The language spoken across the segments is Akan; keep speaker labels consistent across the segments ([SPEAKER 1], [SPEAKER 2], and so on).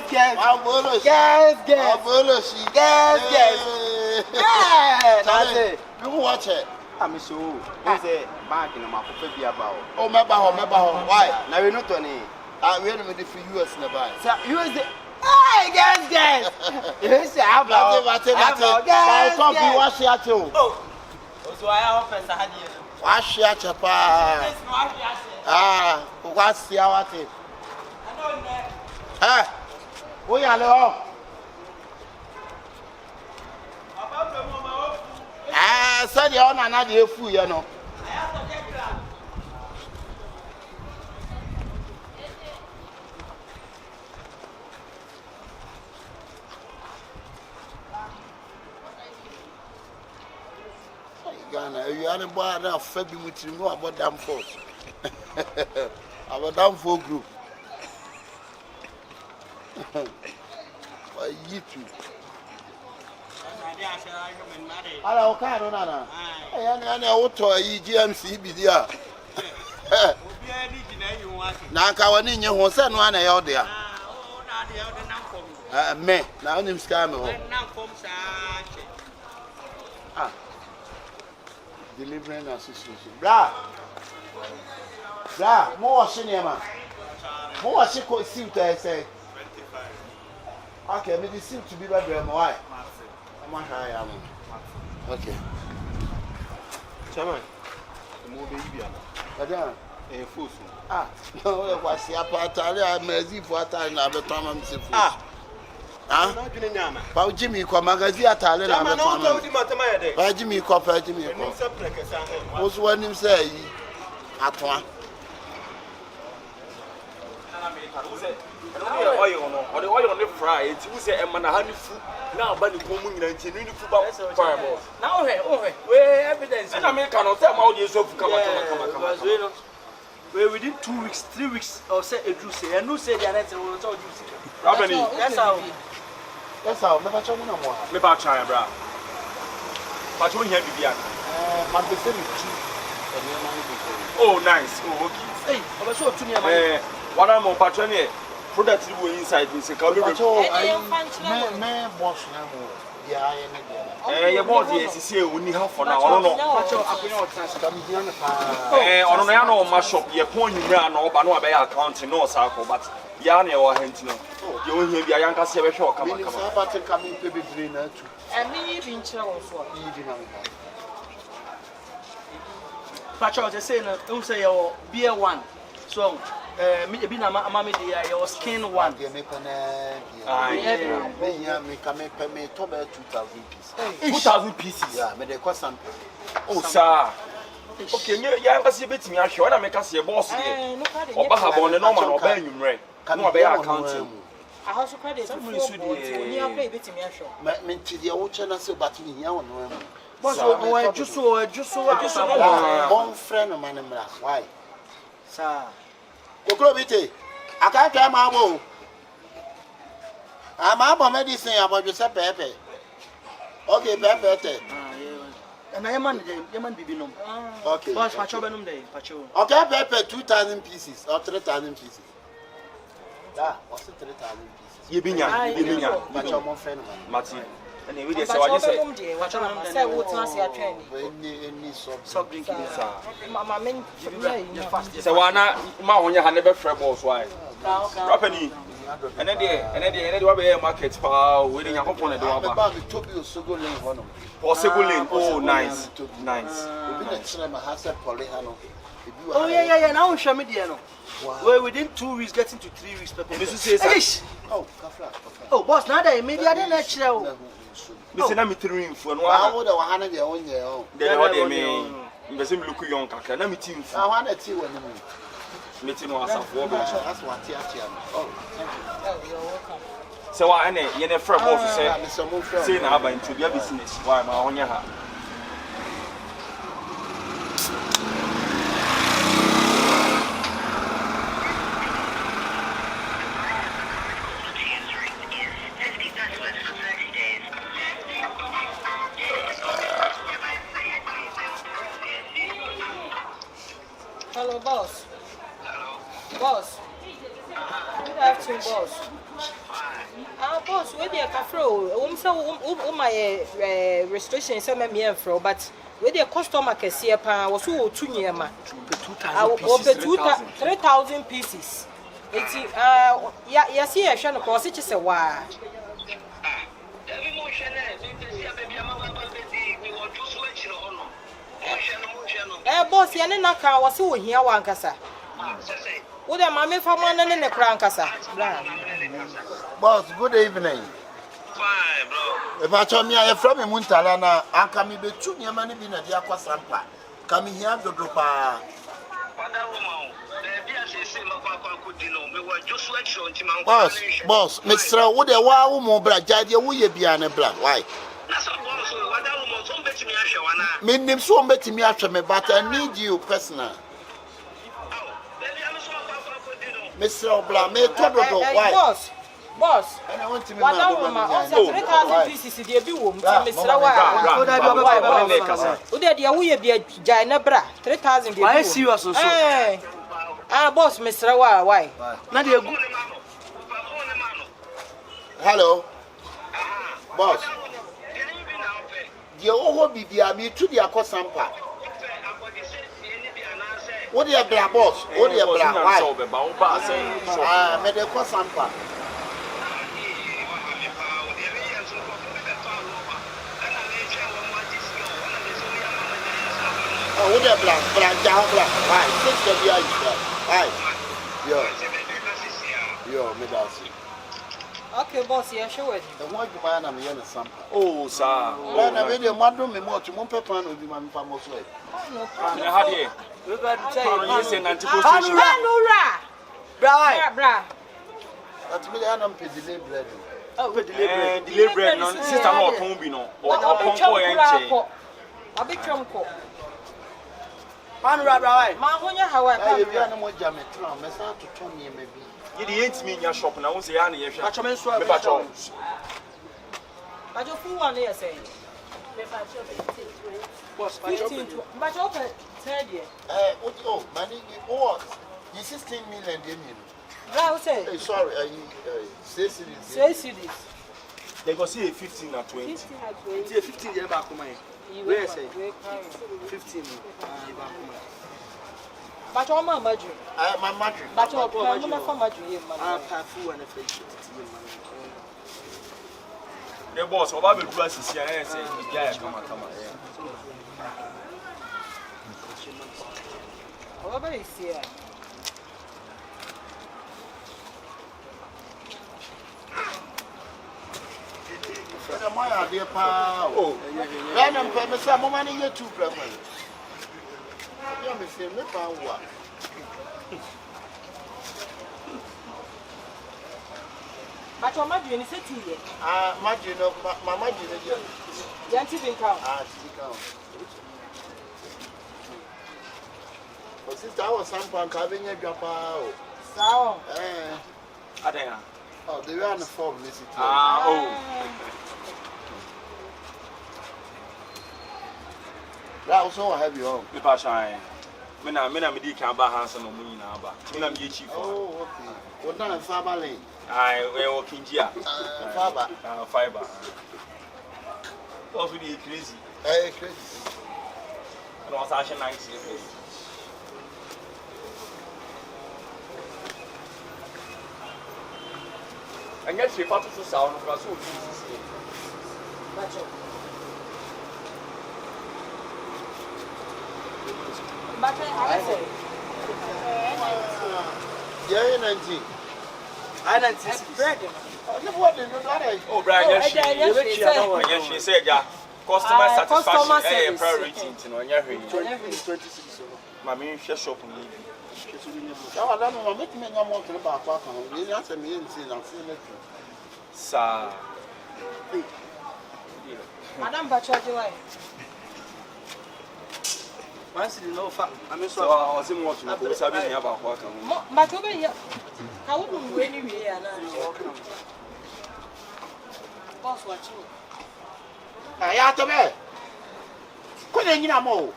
[SPEAKER 1] Guess. That's it.
[SPEAKER 2] You watch it.
[SPEAKER 1] I'm sure. There's a bank in my pocket about.
[SPEAKER 2] Oh, my why?
[SPEAKER 1] Now we're not on it.
[SPEAKER 2] I'm ready with the for US in the bank.
[SPEAKER 1] So you is the. Hey, guess. Yes, I have no.
[SPEAKER 2] Guess. Wash your too.
[SPEAKER 1] Oh, so I have a sad year.
[SPEAKER 2] Wash your chapa. Ah, what's your what? Ah, we are low. Ah, said you're not another fool, you know. Ghana, you are the boy that fed me with you know about damn force. Our damn four group. Why you too? Hello, Carolina. I know what to GMC be there. Now, Kawanin, you was sent one out there. Me, now I'm scamming. Ah. Delivering association. Bra, more cinema. More she could see to say. 25. Okay, but it seems to be better. Why? I am. Okay. Chairman, the movie Ibia. Madam, a fool. Ah, no, it was the apartment. I'm a zip for a time. I'm a Tom. Ah. Pau Jimmy kwa magazi atale na amefa. Pa Jimmy kwa pa Jimmy kwa. Oso wanim say yi atoa.
[SPEAKER 3] On the oil on the fry, it was a man a honey food. Now, but the common and genuine food fireball. Now, where evidence and American hotel audience of come. Where within 2 weeks, 3 weeks, or say a juicy, and no say the answer will tell you. That's how.
[SPEAKER 2] That's how. Never try no more.
[SPEAKER 3] Me ba try bra. But you here bibia.
[SPEAKER 2] Man be say me
[SPEAKER 3] oh, nice. Oh, okay. Hey, I so to me what am on patron here? Product you inside me say ka be.
[SPEAKER 2] Me boss na mo. Yeah,
[SPEAKER 3] your boss here say oni ha for na ono no. Ono no ya no ma shop ye pon nwura na oba no abe account no sako but ya na e wo henti no. Ye wo hia bia yanka se be hwe o kama kama.
[SPEAKER 2] Sa ba te ka me pe bebre na tu.
[SPEAKER 4] Me bi nchira wo so.
[SPEAKER 2] Yi di na me.
[SPEAKER 4] Pacho just say no say your beer one. So me be na mama dey your skin one.
[SPEAKER 2] Dey me pana. Me here me ka me pe me to be 2000 pieces.
[SPEAKER 3] 2000 pieces.
[SPEAKER 2] Yeah, me dey cost sample.
[SPEAKER 3] Oh sir. Okay, ya yanka se betimi ahwe na me ka se boss dey. Oba ha bon no ma no ba anwumre. No oba ya account.
[SPEAKER 4] I also credit
[SPEAKER 3] somebody should
[SPEAKER 4] ni afa betimi ahwe.
[SPEAKER 2] Me nti dey wo che na se but me here wono am.
[SPEAKER 4] Boss o juso
[SPEAKER 2] Bon friend man mra. Why?
[SPEAKER 4] Sir.
[SPEAKER 2] Kokro bite. Aka twa ma bo. Ama bo medicine abojo se pepe. Okay, pepe.
[SPEAKER 4] And I man bibi nom.
[SPEAKER 2] Okay.
[SPEAKER 4] Boss pacho benum dey, pacho.
[SPEAKER 2] Okay, pepe 2000 pieces or 3000 pieces. Yeah, what's it 3000 pieces?
[SPEAKER 3] Ye binya.
[SPEAKER 2] Pacho mon friend man.
[SPEAKER 3] Martin. And we dey say what you say.
[SPEAKER 4] Pacho benum dey. Say wo tun ase atwen ni.
[SPEAKER 2] Any
[SPEAKER 4] Soft drink sir. Mama men fast.
[SPEAKER 3] Say wana ma honya ha ne be frɛ boss why. Rapani. And then what be market pa we dey yakopon dey wa ba.
[SPEAKER 2] Me tobi osogo lane hono.
[SPEAKER 3] Possible lane. Oh nice. Nice.
[SPEAKER 2] Obi na kire ma ha se pole ha no.
[SPEAKER 4] Oh yeah. Now we show me there no. Well, within 2 weeks, getting to 3 weeks, people.
[SPEAKER 2] Oh, kafra.
[SPEAKER 4] Oh, boss, now that maybe I didn't let you.
[SPEAKER 3] Missing a meeting for no
[SPEAKER 2] one. I would have had your own year.
[SPEAKER 3] They know they mean. The same look young, Kaka. Let me team.
[SPEAKER 2] I want to see when
[SPEAKER 3] meeting was a four.
[SPEAKER 2] That's what oh, thank you.
[SPEAKER 4] You're welcome.
[SPEAKER 3] So, I know you're a friend officer. Say now, but into your business. Why, my own yaha.
[SPEAKER 4] Hello, boss. Hello. Boss.
[SPEAKER 5] Good afternoon, boss. Boss, where the cafe? My restrictions are me for, but where the customer can see a pan was so 2 years, man. 3,000 pieces. It's yeah, see, I shall cause it is a while. Boss, you know, I was so here one cassa. Would a mammy for one and in the crown cassa?
[SPEAKER 2] Boss, good evening.
[SPEAKER 6] Fine, bro.
[SPEAKER 2] If I told me I am from Muntalana, I come in the 2 year money in a Diaqua Sampa. Coming here to drop a. Boss, Mr. Wood, a wow, more black, Jadia, will you be an a black? Why? Me name so much me after me, but I need you personal. Mr. Obla, me told why?
[SPEAKER 5] Boss,
[SPEAKER 2] I want to
[SPEAKER 5] what also 3,000 pieces in the room, Mr. Waaaa. Would there we be a giant bra? 3,000.
[SPEAKER 4] Why serious also?
[SPEAKER 5] Boss, Mr. Waaaa, why?
[SPEAKER 4] Not a good.
[SPEAKER 2] Hello, boss. The old baby, I mean to the Aqua Sampa. What do you black boss? What do you black? Why? Made a Aqua Sampa. Oh, what do you black? Black, down black. Why? 6 of you are black. Why? Yo, me that's it.
[SPEAKER 5] Okay, boss, yeah, show it.
[SPEAKER 2] The one man I'm here in Sampa.
[SPEAKER 3] Oh, sir.
[SPEAKER 2] When I made a madam, me more to Mumpa Pan with my famous way.
[SPEAKER 3] How do you?
[SPEAKER 4] We're going to say,
[SPEAKER 5] Bra.
[SPEAKER 2] That's me, I don't pay delay bread.
[SPEAKER 5] Oh,
[SPEAKER 3] delay bread, no, sister, no, Tombino, or Pompo and
[SPEAKER 5] a big trumpo.
[SPEAKER 4] Right.
[SPEAKER 5] Mahonia, how
[SPEAKER 2] I
[SPEAKER 5] I
[SPEAKER 2] have no more jam at Trump. I start to turn me maybe.
[SPEAKER 3] You didn't mean your shop, and I won't say any of
[SPEAKER 5] But you fool one here saying.
[SPEAKER 4] Boss,
[SPEAKER 5] 15 to but open 3rd year.
[SPEAKER 2] Oh, money, what? You 16 million, didn't you?
[SPEAKER 5] Now say,
[SPEAKER 2] Sorry, say
[SPEAKER 5] cities.
[SPEAKER 3] they go see a 15 or 20.
[SPEAKER 4] 15 years back, my. Where say 15
[SPEAKER 5] But all my madrid.
[SPEAKER 2] My madrid.
[SPEAKER 5] But all for madrid.
[SPEAKER 3] The boss, what about the prices here? I say, yeah, come on.
[SPEAKER 5] What about this here?
[SPEAKER 2] My idea, oh, then I'm paying some money here too, brother. You may feel me power.
[SPEAKER 5] But your madrid is a tea.
[SPEAKER 2] Madrid, my madrid,
[SPEAKER 5] Yanti been count.
[SPEAKER 2] But sister, I was some punk having a drop out.
[SPEAKER 5] So,
[SPEAKER 2] oh, they were on the form, Missy. That was so heavy home.
[SPEAKER 3] The Pasha, Mena Medi Kamba Hanson or Munina, Mena Chief.
[SPEAKER 2] Oh, okay. What done in Faber Lane?
[SPEAKER 3] I wear walking here.
[SPEAKER 2] Faber.
[SPEAKER 3] Fiber. What's really crazy?
[SPEAKER 2] Crazy.
[SPEAKER 3] And was actually nice. And yet, she fought to sound of us.
[SPEAKER 5] but I say,
[SPEAKER 2] yeah, 19.
[SPEAKER 4] I don't see bread.
[SPEAKER 3] Oh, Brian, she said, yeah, customer satisfaction, priority, and you're
[SPEAKER 4] 26.
[SPEAKER 3] Mammy, shop.
[SPEAKER 2] I don't know, make me no more about what you answer me and see, I'm seeing it.
[SPEAKER 3] Sir,
[SPEAKER 5] Madame Bachajaway.
[SPEAKER 4] Once you know, I mean,
[SPEAKER 3] so I was in watching about what
[SPEAKER 5] But over here, I wouldn't go anywhere. Boss, what you?
[SPEAKER 2] I have to be. Couldn't you know more?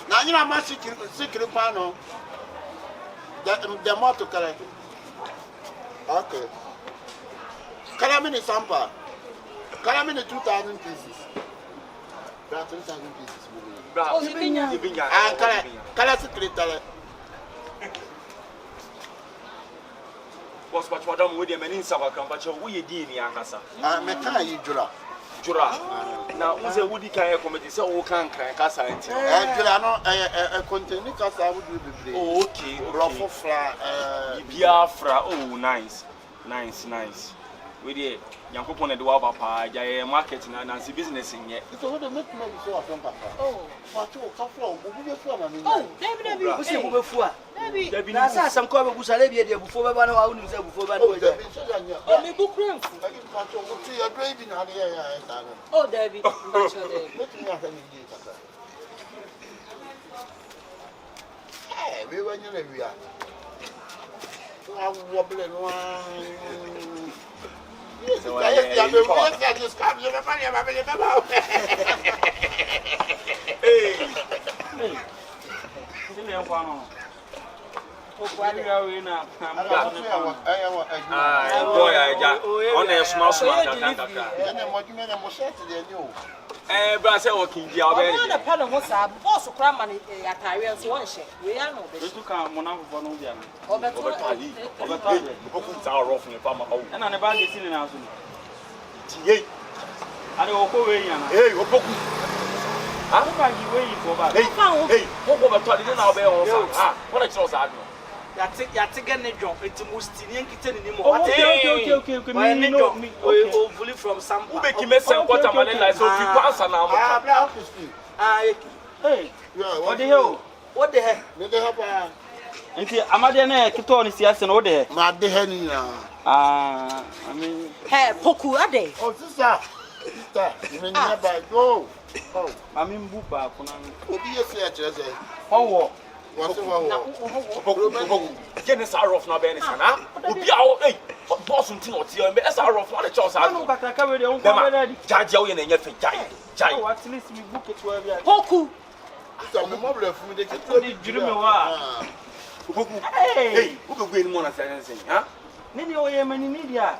[SPEAKER 2] Now you know my secret panel. The more to color. Okay. Color me sample. Color me 2,000 pieces. 2,000 pieces.
[SPEAKER 5] Oh, you been
[SPEAKER 2] Ah, color secret.
[SPEAKER 3] What's what madam with them and in South Cambodia? We did in Yankasa.
[SPEAKER 2] Me can you Jura.
[SPEAKER 3] Now, who's a woody kayak committee? So, who can Casa?
[SPEAKER 2] Jura, no, a container casa would be.
[SPEAKER 3] Okay,
[SPEAKER 2] Ruffle fly.
[SPEAKER 3] Biafra. Oh, nice. With the young couple at the Wabapa, Jay market and see business in yet.
[SPEAKER 2] It's already make me so often, Papa. Oh, what you come from?
[SPEAKER 5] Oh, David,
[SPEAKER 4] who's the before? David, I saw some cover who's a lady before I know before I know.
[SPEAKER 5] Oh, me book room. Oh, David.
[SPEAKER 2] Hey, we went in we are. Wobbling one. Yes, I just come here.
[SPEAKER 3] Brasa working the
[SPEAKER 5] other panel was a boss of cram and Atarians one share. We are no
[SPEAKER 3] to come on for no piano.
[SPEAKER 5] Over
[SPEAKER 3] Poku tower off in the farmer. And on the bag is in the house. I don't go away. Hey, Poku. I don't find you waiting for that. Hey, Poku, but I didn't know. What I chose, I know.
[SPEAKER 4] That's again a job. It's most in anymore. Okay. Me from some
[SPEAKER 3] who make him a some watermelon like so few pounds an hour.
[SPEAKER 4] Hey, what the hell? What the heck?
[SPEAKER 2] They have
[SPEAKER 4] and see, Amadena, Kiton is yes and all there.
[SPEAKER 2] my dehenny.
[SPEAKER 4] I mean,
[SPEAKER 5] hey, Poku, are they?
[SPEAKER 2] Oh, sister. You mean never go. Oh,
[SPEAKER 4] I mean, Bupa.
[SPEAKER 2] Will be a theatre.
[SPEAKER 4] Oh,
[SPEAKER 2] what's the one?
[SPEAKER 3] Genesis are off now, Benny. Would be our hey, boss something or tea, and as our off on the choice. I know, but I covered your own Judge and your face. Jai, at least we book it to every
[SPEAKER 5] Poku.
[SPEAKER 2] Some mobile of me, they can tell you,
[SPEAKER 3] hey, who could win more than anything, huh?
[SPEAKER 4] Maybe I am any media.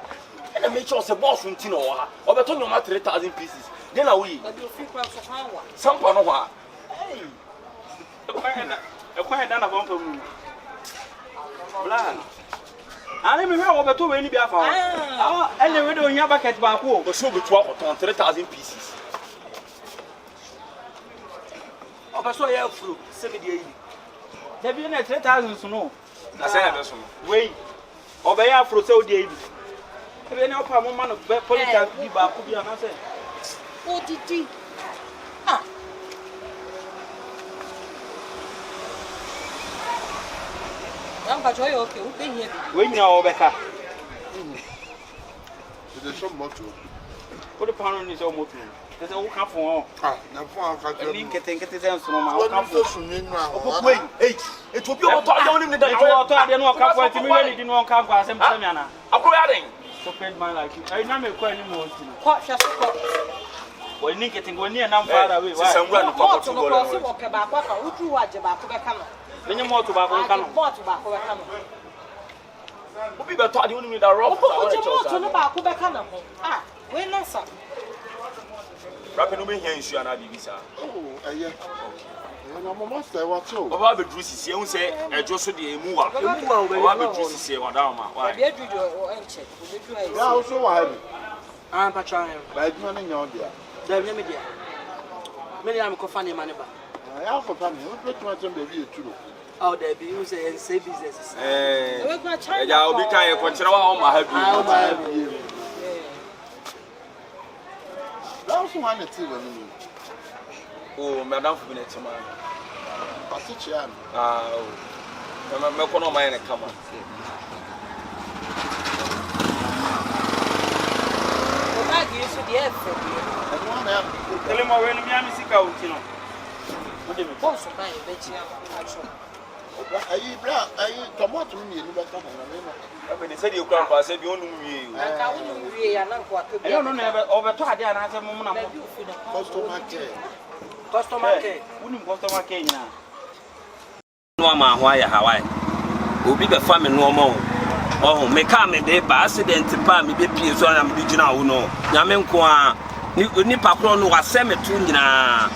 [SPEAKER 3] And I make sure the boss from Tino or the total matter 3,000 pieces. Then are we some Panoa? Hey, a quiet done about me. Bland. I never heard over 2 any Biafra. And the widow in your bucket back home, but so be 12 or 3,000 pieces. Oh, but so you have flu 70. There be 3,000 to know. I said, wait, obey our fruit so David. If any of our woman of political people could be an answer.
[SPEAKER 5] Oh, did he? Ah. I'm not sure okay. Who been here?
[SPEAKER 3] When you are Becca.
[SPEAKER 2] There's some motto.
[SPEAKER 3] What the pound is almost. There's a walk up for
[SPEAKER 2] now for
[SPEAKER 3] link it and get it down from my
[SPEAKER 2] wait,
[SPEAKER 3] hey, it will be all talking in the day. I don't know how to really didn't want to come for some Samiana. I'm going to spend my life. I know me quite anymore.
[SPEAKER 5] What shall I
[SPEAKER 3] well, link it and go near now far away.
[SPEAKER 5] Some run for to walk about who do what about Kubakano.
[SPEAKER 3] Then you more to back on Kano. Who be better than you with a rope?
[SPEAKER 5] Ah, we're not some.
[SPEAKER 3] Rapping over here in Suana Bibisa.
[SPEAKER 2] Oh, yeah. I'm a master. What's all?
[SPEAKER 3] About the juices, you say, I just saw the move up. About the juices, say, Madama. Why?
[SPEAKER 2] Yeah, also,
[SPEAKER 4] I'm Patron.
[SPEAKER 2] By running your dear.
[SPEAKER 4] The media. Many am Confion money.
[SPEAKER 2] I have a family. What much of the view too?
[SPEAKER 4] Oh, there be you say and say business.
[SPEAKER 3] I'll be kind of control all my happy.
[SPEAKER 2] That's one at tea.
[SPEAKER 3] Oh, Madame for minutes, man.
[SPEAKER 2] Passichian.
[SPEAKER 3] I'm not going to mind a come on. Tell him already, I'm sick out, you know.
[SPEAKER 5] What do you mean?
[SPEAKER 2] Are you brown? Are you tomato?
[SPEAKER 3] I mean, said you can't pass it, you only I don't know, over to Adia and I said, Mona, customer care. Wouldn't customer care now. No, ma, why, Hawaii? obi be fa me no mo oh me ka me de ba accident pa me be pie so na me gina wo no nyame nko a ni pakro no wasem tu nyina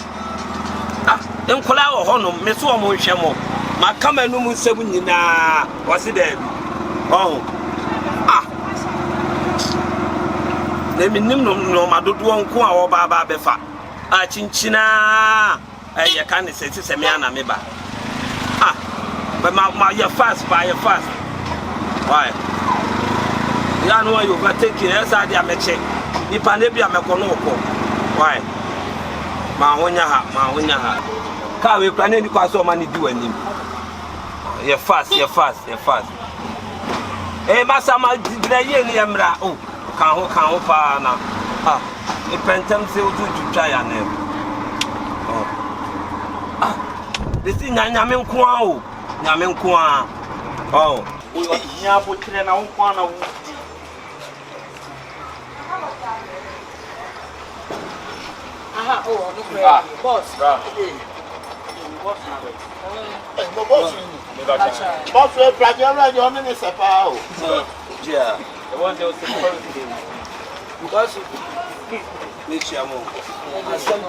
[SPEAKER 3] enkola wo ho no me so mo hwe mo maka manu mu nsem nyina wase da bi oh na minim no madodo nko a wo ba befa a chinchina ye ka ne se me ana me ba but my you fast why ya no you overtake it esa dia meche nipa na bia mekono ko why ma honya ha ka we kwa na ni kwa so ma ni di wanim you fast masa ma dina ye ni emra kan ho pa na e pentem se oju twa ya na desi nyame nko a nyame nko a
[SPEAKER 4] nya botre na nko a na wo boss
[SPEAKER 2] Boss we praja you on ni sepa
[SPEAKER 3] yeah the one that was because ni chiamo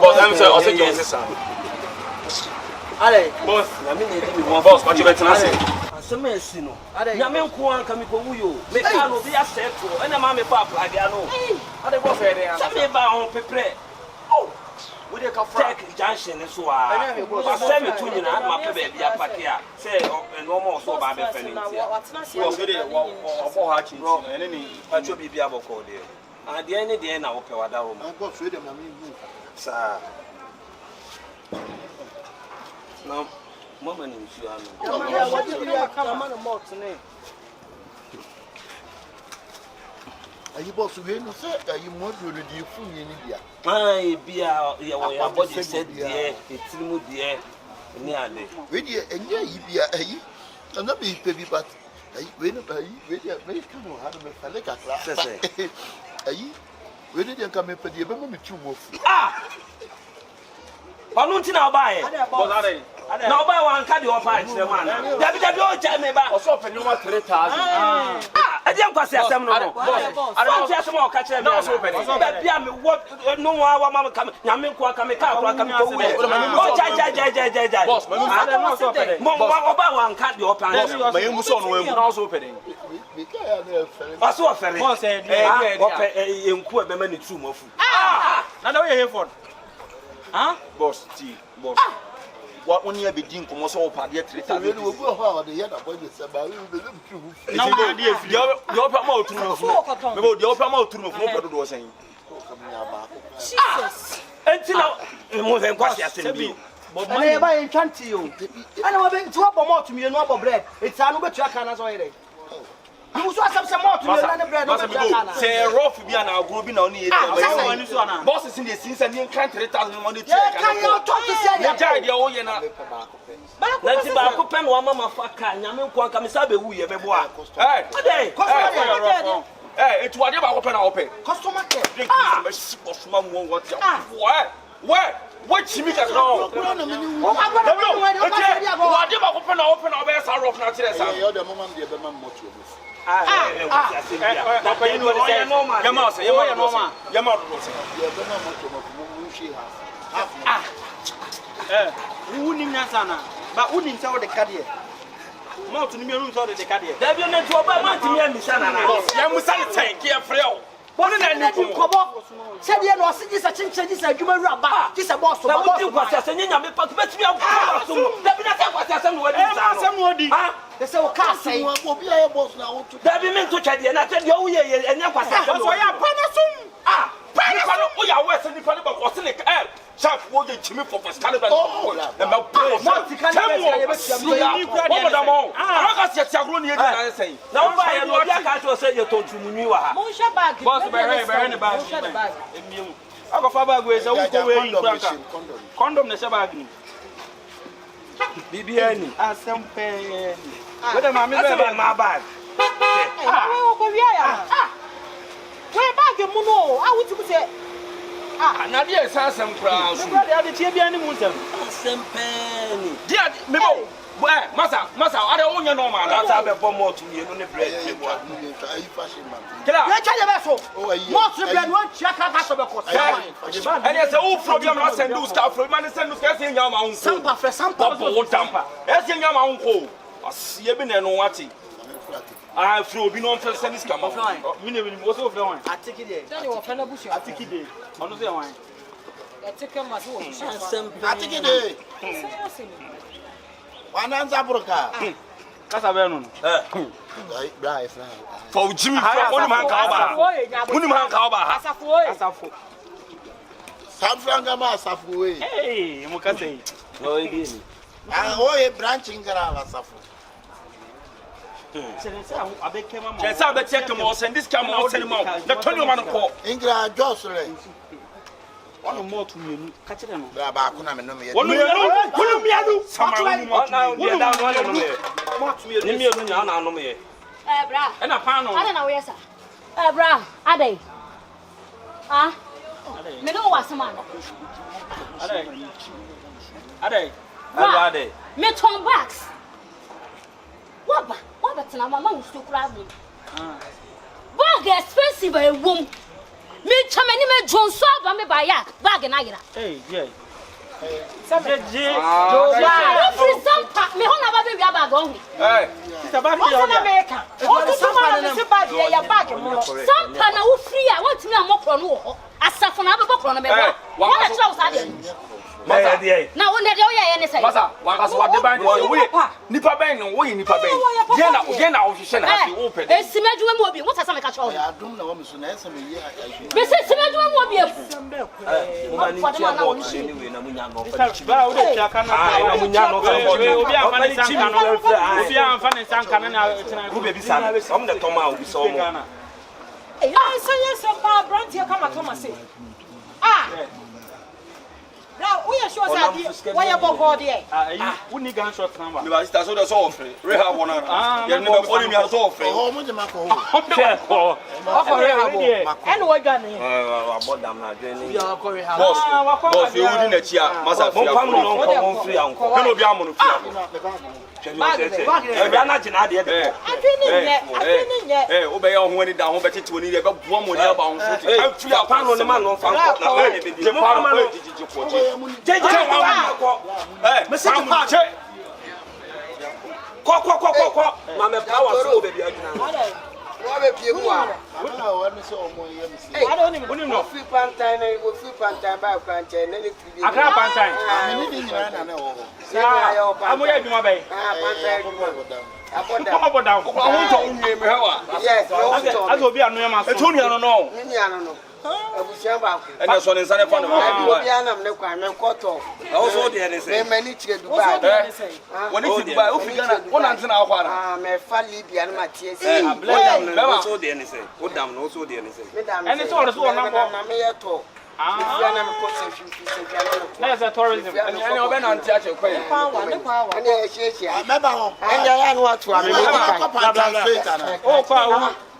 [SPEAKER 1] Boss I'm say o say you say
[SPEAKER 4] ale
[SPEAKER 3] boss na me na di me
[SPEAKER 1] boss what you better say
[SPEAKER 3] asema esi no nyame nko an ka me ko wuyo me ka no bi aseto ena ma me pa plaga no
[SPEAKER 4] ade boss e dey
[SPEAKER 3] sa me ba on pepre we dey ka tech junction so asema tu nyina ma pe ba bia pakia say no more so ba be fani
[SPEAKER 1] boss we dey obo ha chin ene ni
[SPEAKER 3] pacho bibia boko dey and the any dey na wo pe wada wo ma
[SPEAKER 2] boss we dey ma me
[SPEAKER 3] sa no mama ni nsu ano
[SPEAKER 4] what do you come on mot ne
[SPEAKER 2] ayi boss we no say ayi mo do di fun ni bia
[SPEAKER 3] bia ye wo ya body set dey etirimu dey ni ade
[SPEAKER 2] we dey enye yi bia ayi na be pe bi but ayi we no ayi we dey me come on ha do me fale kakra ayi we dey kan me pe dey be me tu mo fu
[SPEAKER 3] panu ntina obaye
[SPEAKER 1] boss are
[SPEAKER 3] na obaye wan ka de opa kire man dabi o cha me ba
[SPEAKER 1] o so pe ni ma 3000
[SPEAKER 3] ade nkwase asem no no boss asem o ka kire me na so pe da bia me wo no wa ma ka nyame nko aka me ka akura ka me ko wu o ja
[SPEAKER 1] boss me no so pe
[SPEAKER 3] mo obaye wan ka de opa
[SPEAKER 1] ma yemu so no emu na so pe den
[SPEAKER 2] me ka ya na fere
[SPEAKER 3] aso ofere
[SPEAKER 4] boss e dey
[SPEAKER 3] ope enku e be ma ni tu mo fu
[SPEAKER 4] na da we here for
[SPEAKER 1] boss ti boss what when you be din komo so pa de 3000
[SPEAKER 2] we no go ho de ya na boy de se ba we be dem tu fu
[SPEAKER 1] na we dey fi de opa ma oturu no fu me bo de opa ma oturu no fu mo do sen
[SPEAKER 5] Jesus.
[SPEAKER 3] entina mo zen kwase asem bi
[SPEAKER 4] ana ye ba ye twanti yo ana wa be ti wa bo mot mi no abo bread it's anu betu aka na so yere you so asem se mot mi na bread no betu aka na
[SPEAKER 1] say rough bi na agro bi na oni ye boss sin dey sin say ni kan 3000 money check
[SPEAKER 4] ye kan yo talk to say
[SPEAKER 1] ya jai dey o ye na
[SPEAKER 3] na ti ba ko pen wa mama fa ka nyame nko aka me sa be wu ye be bo a
[SPEAKER 1] eh etu ade ba ko pe na o pe
[SPEAKER 4] customer care
[SPEAKER 1] drink me si boss ma mo what ya what chimi ka no
[SPEAKER 2] no no me ni
[SPEAKER 4] o agbara ko we o ba se dia go
[SPEAKER 1] ade ba ko pe na o pe na o be sa rough na tire sa
[SPEAKER 2] yo de mama de be ma mo tu mo
[SPEAKER 1] Yama say, Yama do say.
[SPEAKER 2] yo be ma mo tu mo shi ha
[SPEAKER 4] wu ni nyasa na ba wu ni nsa o de kade mouth ni mi ru nsa o de kade
[SPEAKER 3] da bi na ti oba ma ti mi amisa na na
[SPEAKER 1] Ya musa ni tank ya freo.
[SPEAKER 4] bonu na ni kobo se dia no se gisa chinche gisa adwuma ru aba gisa boss
[SPEAKER 3] na wo ti kwase se nyanya me pa betimi akwa so da bi na ta kwase se no wadi sa no
[SPEAKER 4] asem no di
[SPEAKER 3] ha
[SPEAKER 4] de se o ka sai
[SPEAKER 2] obi aye boss na wo tu
[SPEAKER 3] da bi me nto twade na te de o ye enya kwase se
[SPEAKER 4] so ya pa na sum
[SPEAKER 1] Pa ni pa no o ya we se ni pa ni ba ko se ni chap wo je chimi for first caliber na ma play
[SPEAKER 4] Monty can you
[SPEAKER 1] what da mo aka se ti agro ni e na sen
[SPEAKER 3] na wo ba ye no bia ka to se ye tontunumi wa ha
[SPEAKER 5] Mo share bag.
[SPEAKER 4] boss be he bag
[SPEAKER 5] Mo share the bag.
[SPEAKER 4] emiu akofa bag we se wo ko we yi kranka condom na se bag ni
[SPEAKER 3] bibia ni
[SPEAKER 4] asem pe we da ma me
[SPEAKER 3] ase
[SPEAKER 4] be
[SPEAKER 3] ma bag
[SPEAKER 5] Eh, we wo ko wi aya. We bag mu no, a wuti ku se
[SPEAKER 1] na de sa asem kra so
[SPEAKER 4] brother ya de tie bia ni mu nsem
[SPEAKER 3] asempeni
[SPEAKER 1] dia me bo Masa, I don't want no man. That's how I bomb more to you. No bread. And it's a whole problem. I send you stuff from man. Send you stuff in your mouth. Some tamper. As in your mouth. I see you been and watching. I throw be known for sending scam. Most of the one. I take it. I take it. Honestly, one. I take him as well. I take it.
[SPEAKER 2] One answer, Broka.
[SPEAKER 1] That's a venom. For Jimmy, one man Kaba.
[SPEAKER 2] San Frangama Safu.
[SPEAKER 1] Hey, Mokase. No, it is.
[SPEAKER 2] I branching Garava Safu.
[SPEAKER 1] Yes, I bet check them all. Send this camera out. The 20 man call.
[SPEAKER 2] Ingra Jocelyn.
[SPEAKER 1] One more to you. Catch them.
[SPEAKER 2] Babacuna, no,
[SPEAKER 1] and a panel.
[SPEAKER 7] I don't know, yes, sir. Bra, are they? Ah, me know what's a man.
[SPEAKER 1] Are they?
[SPEAKER 7] Me turn backs. What, and my mom still crabbing. Bag expensive, a womb. Me chamani me John so ba me ba ya bag na gira.
[SPEAKER 1] Hey, yeah.
[SPEAKER 7] Free some me ho na ba be bia bag on.
[SPEAKER 1] Hey. Sister bag me
[SPEAKER 7] on America. O so ma na se bag ya bag mo. Some pa na wo free a want me amokro no ho. Asafo na be bokro na me ba. What na try us ade.
[SPEAKER 1] Masa dey.
[SPEAKER 7] Na wo na dey o ya ne say.
[SPEAKER 1] Masa, waka so ade ban we. Nipa ben no, we nipa ben. Ye na wo hwehwe na hase wo pede.
[SPEAKER 7] Esimedwuma mu obi, what asa me ka cho.
[SPEAKER 2] I don't know what na esa me ye.
[SPEAKER 7] Me say esimedwuma mu obi.
[SPEAKER 1] Uma ni tia mo anyway na munya no fa chi. Ba wo dey tia kana na munya no fa. Obi amfa ne sanka no. Obi amfa ne sanka na tena ku bebi sa. Om ne toma obi so mo.
[SPEAKER 5] Eh, yes, pa brand here come Thomas say. Ah. Now, we are sure that why about God here?
[SPEAKER 1] We need gunshot number.
[SPEAKER 3] Me ba sister so the so free. Rehab one. You never only me so free.
[SPEAKER 2] Oh, mo de mako.
[SPEAKER 5] And what gun here?
[SPEAKER 3] About them na journey. Boss, you wouldn't let you. Masa free. Come free and come. No be amono free. Obey your money down, but it's when you have one money about free. I found on the man on and that's what inside the also the say many to Dubai. When it's Dubai, who figure one answer now. My family be an Matthias. Also the say. Put down also the say. And it's all so number. There's a tourism. And you're been on theatre.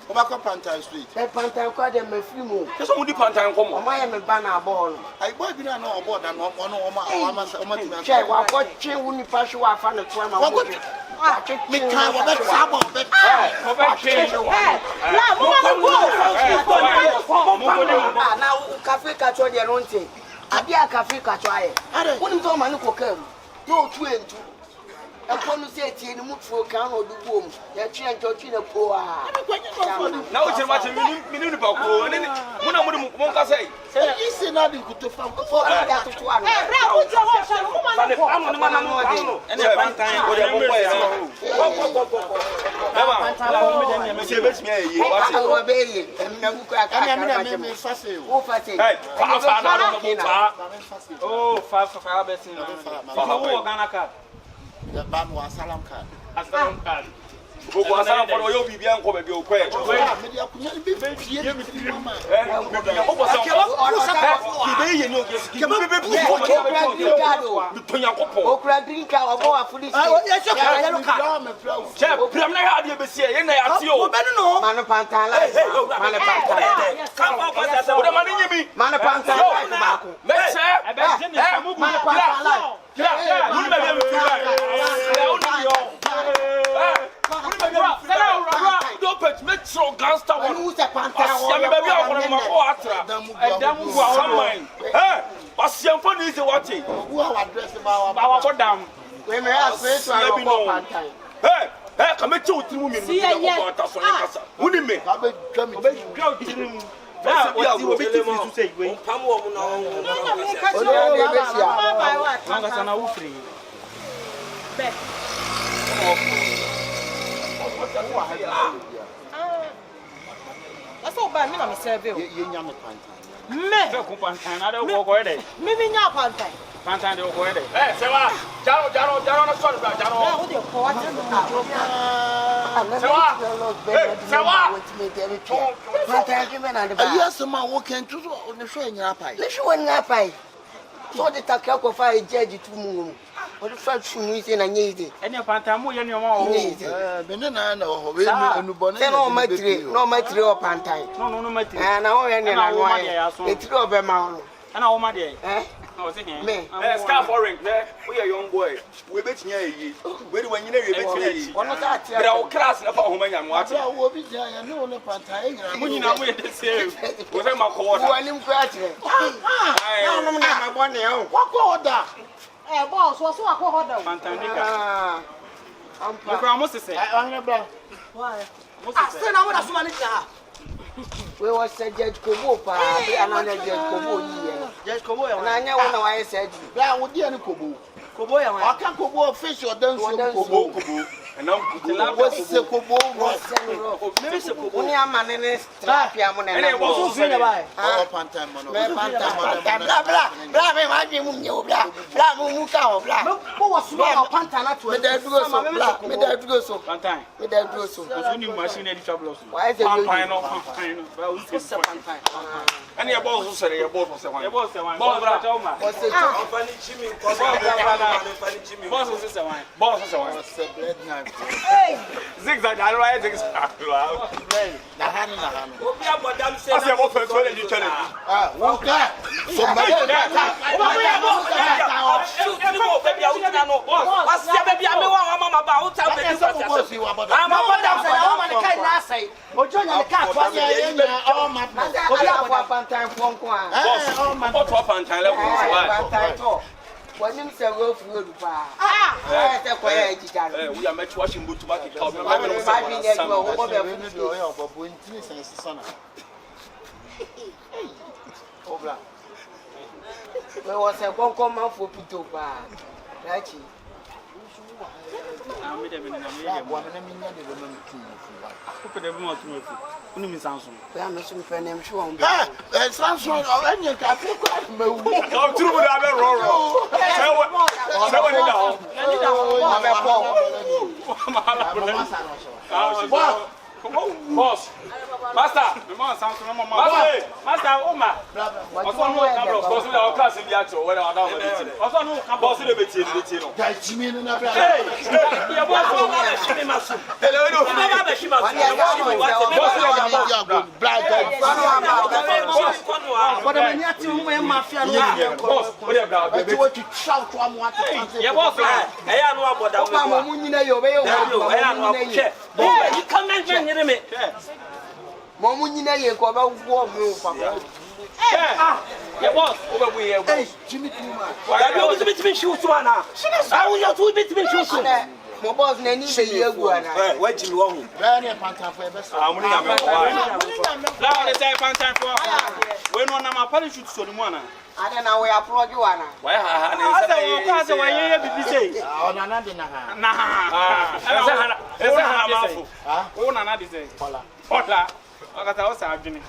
[SPEAKER 2] Pantan Street.
[SPEAKER 8] Pantan kwa dem me free mo.
[SPEAKER 1] Just only Pantan come.
[SPEAKER 8] O ma ye me ba na ball.
[SPEAKER 2] I boy bi na no board and o ma
[SPEAKER 8] che wa ko twe wuni pa hwe wa fa ne to ma wo.
[SPEAKER 2] Me kan wo be sabo be.
[SPEAKER 8] La mo go. Na cafe ka cho de no nte. Ade a cafe ka cho aye. Woni to ma ne ko kam. No tu entu. Akonu se tie ni mutuo kan no dubu om ya twe njochi na po a
[SPEAKER 1] na o chema che mini ni pa ko ni muna mu ka sei
[SPEAKER 2] isi na di kuto fa
[SPEAKER 8] ko ada to to ano
[SPEAKER 5] bra wo je ho so ko ma
[SPEAKER 1] no ano ni mana no ene pantan o de mo ko ya me se bet mi ayi
[SPEAKER 8] wa be yi na ku ka ka
[SPEAKER 2] me fa se
[SPEAKER 8] o fa se
[SPEAKER 1] fa na no fa oh fa be sin fa wo Ghana card
[SPEAKER 2] the ban was salam card.
[SPEAKER 1] Asalam card. Go asalam for your bibi an ko be o ko e.
[SPEAKER 2] Me dia kunya bi fie mi mama.
[SPEAKER 1] O bo so. Ki be ye no ki be bi tonya ko po.
[SPEAKER 8] O kura drink ka obo afudi si.
[SPEAKER 2] Ya so ka ya no ka.
[SPEAKER 1] Che pram na ha de be sie ye na ya ti o.
[SPEAKER 8] Manu pantan la. Manu pantan.
[SPEAKER 1] Kan pa sa o de mani nyimi.
[SPEAKER 8] Manu pantan ba ko.
[SPEAKER 1] Me che.
[SPEAKER 8] Manu pantan la.
[SPEAKER 1] Yeah, so gangster one.
[SPEAKER 8] Who's a panther?
[SPEAKER 1] I'm a baby of my water. And then we are mine. Eh? What's your phone is watching?
[SPEAKER 2] Who are addressing our
[SPEAKER 1] Our down.
[SPEAKER 8] We may have space to our panther.
[SPEAKER 1] Hey, hey, come here to 2 minutes.
[SPEAKER 5] See, yeah.
[SPEAKER 1] Who did me?
[SPEAKER 2] I beg you.
[SPEAKER 1] Now, what you will be to say?
[SPEAKER 6] Come on now.
[SPEAKER 5] That's all by me, I'm a survey.
[SPEAKER 2] You young panther.
[SPEAKER 5] Maybe not panther.
[SPEAKER 1] Hey, Sewa, Jano, sorry, Jano.
[SPEAKER 5] What do you call
[SPEAKER 8] it?
[SPEAKER 2] Yes, my walking to the show in your pie.
[SPEAKER 8] Let's show in your pie. So the Takako fire judge to move. What the first thing is in a year.
[SPEAKER 3] And your pantamu, and your mom.
[SPEAKER 2] Benana, no,
[SPEAKER 8] matri or pantine.
[SPEAKER 3] No, matri.
[SPEAKER 8] And I know it's over my
[SPEAKER 3] and all my day.
[SPEAKER 8] Me,
[SPEAKER 1] Scaffolding, we are young boy. We bet you, when you know,
[SPEAKER 8] one of that.
[SPEAKER 1] but our class of home and what
[SPEAKER 2] I will be there. I know the panther.
[SPEAKER 1] you know, we the same. Was my quarter?
[SPEAKER 8] I'm graduate. I'm one now.
[SPEAKER 2] What order?
[SPEAKER 5] boss, what's what I call
[SPEAKER 3] Pantanica. I'm almost to say,
[SPEAKER 2] I'm not bad.
[SPEAKER 5] Why?
[SPEAKER 8] I still know what I'm saying. We was said Judge Kobo, and I Judge Kobo.
[SPEAKER 2] Just come away.
[SPEAKER 8] And I know what I said.
[SPEAKER 2] That would be a Kobo.
[SPEAKER 8] Kobo,
[SPEAKER 2] I can't go fish or dance
[SPEAKER 1] Kobo, and I'm
[SPEAKER 2] what's the Kobo?
[SPEAKER 8] Maybe it's a Kobo. Only a man in this trap, Yaman, and I was saying about
[SPEAKER 2] Panther.
[SPEAKER 8] blah, what was wrong? Pantana to it.
[SPEAKER 3] Pantan.
[SPEAKER 8] With that grosso.
[SPEAKER 3] Machine any trouble.
[SPEAKER 8] Why is it?
[SPEAKER 1] and your boss will say your boss was the one.
[SPEAKER 3] Your boss, the one.
[SPEAKER 8] What's the
[SPEAKER 3] Boss was the one.
[SPEAKER 1] Boss was the one. Zigzag, I don't zigzag. I said, what first one you tell it?
[SPEAKER 2] Walk that.
[SPEAKER 8] When you say go food, we
[SPEAKER 1] are much washing boot to market.
[SPEAKER 8] There was a one common for Pito. Right?
[SPEAKER 1] Boss, Master, Master, Oma. Also, no class in the actual when I don't. Also, no, boss, the bit.
[SPEAKER 2] That's me in a
[SPEAKER 8] My boss, Nanny, say you go on.
[SPEAKER 1] What you want?
[SPEAKER 2] Very panther for best.
[SPEAKER 1] I'm going
[SPEAKER 3] to say Pantan for when one of my parachutes to the one.
[SPEAKER 8] I don't know where I applaud you, Anna.
[SPEAKER 1] Why,
[SPEAKER 3] I said, why you say?
[SPEAKER 2] Oh, no, nothing.
[SPEAKER 3] Oh, Nana, this is Hola. Hola. I got our Sargini.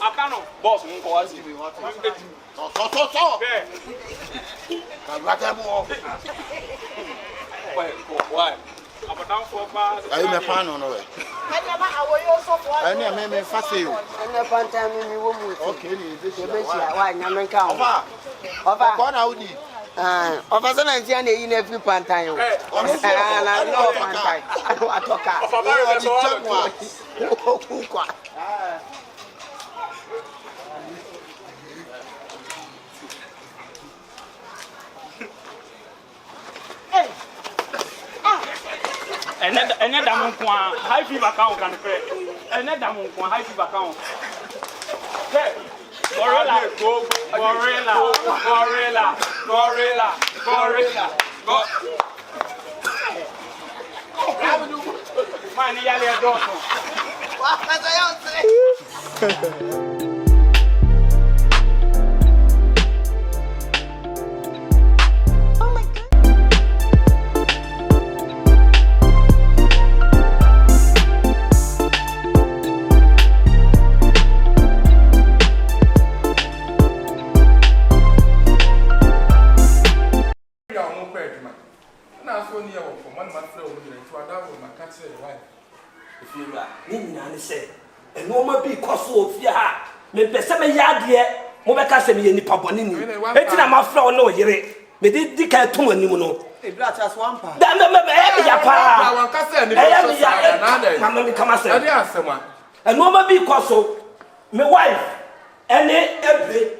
[SPEAKER 3] I can't boss won't go as you want. Why? I'm down for bars.
[SPEAKER 2] I am a fan on it. I never made fast you.
[SPEAKER 8] And the Pantan, you won't.
[SPEAKER 2] Okay, this is
[SPEAKER 8] why I'm count.
[SPEAKER 2] One Audi.
[SPEAKER 8] Of a sudden, I'm in every Pantan. And I know Pantan. I talk.
[SPEAKER 3] ene da mo kwa high fever count kan kre ene da mo kwa high fever count hey gorilla man yale do
[SPEAKER 8] Wa kaza yote.
[SPEAKER 4] Me pese me yade mo be ka se me nipa boni ni enti na ma fra o na o yire me di ka to anim no
[SPEAKER 8] E bra chas one pa.
[SPEAKER 4] da me ya pa
[SPEAKER 2] wan ka se ni so na na
[SPEAKER 4] mama mi kama se
[SPEAKER 2] ade asema
[SPEAKER 4] eno ma bi koso me wife ene ebre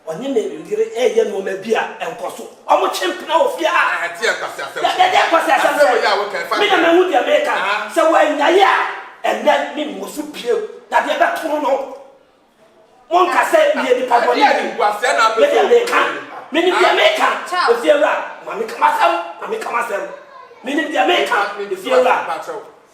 [SPEAKER 4] onye na yire eye no ma bi a enkoso o mo chimpna o fia
[SPEAKER 2] ati akase asema
[SPEAKER 4] de kwase asema
[SPEAKER 2] we ya we kan fa
[SPEAKER 4] me na me hu dia me ka se wa nyaye a ene mi mo so pie da de be to no mon ka se ye di pa boni ni
[SPEAKER 2] wase na
[SPEAKER 4] me de ka me ni dia me ka o fiera mami kama sem me ni dia me ka de fiera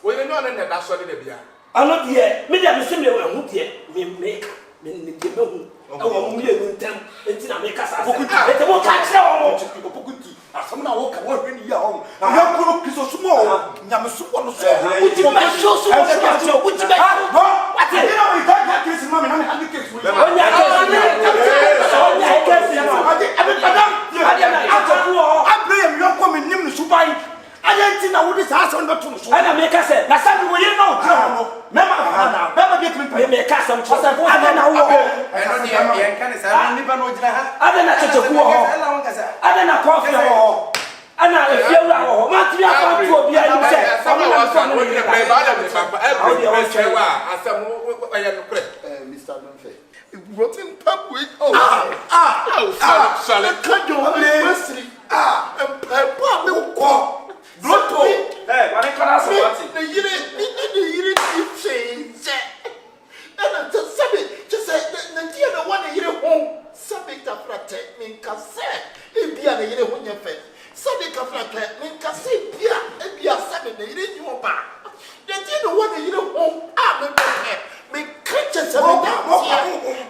[SPEAKER 2] we no na da so de bia
[SPEAKER 4] ano de me dia me se me hu de me ka me ni de me hu e wo mu ye ntem enti na me ka sa se e mo ka kire wo mo Poku ti asam na wo ka wo hwe ni ya ho ya kuro kiso sumo nyame supo no so uti me so sumo uti me what is you know we can't get this mama na me have case we onya case madam na atoku o abrey me yoko me nim no subai ayanti na wo di sa so ndo to no so ana me ka se na sabi wo ye na o tira no mema na beba get me ka sam cho ana na wo
[SPEAKER 9] eno ni ye kan sa ni ba no jira ha
[SPEAKER 4] ana na Kyekyeku ho ana na Confion ho ana efiewura ho ma ti afa to bia ni se
[SPEAKER 2] sama wa sa no ni be ba da me papa every person wa asam wo ya no kre Mr. Nonfe rotten pap with
[SPEAKER 4] sale kajo le papa me ko Broto wane kana so wati
[SPEAKER 2] the yire change and to say na dia na one yire ho sabe ka frate min ka se e bia na yire ho nya fe sabe ka frate min ka se bia sabe na yire nyu ba the dia na one yire ho me creature sabe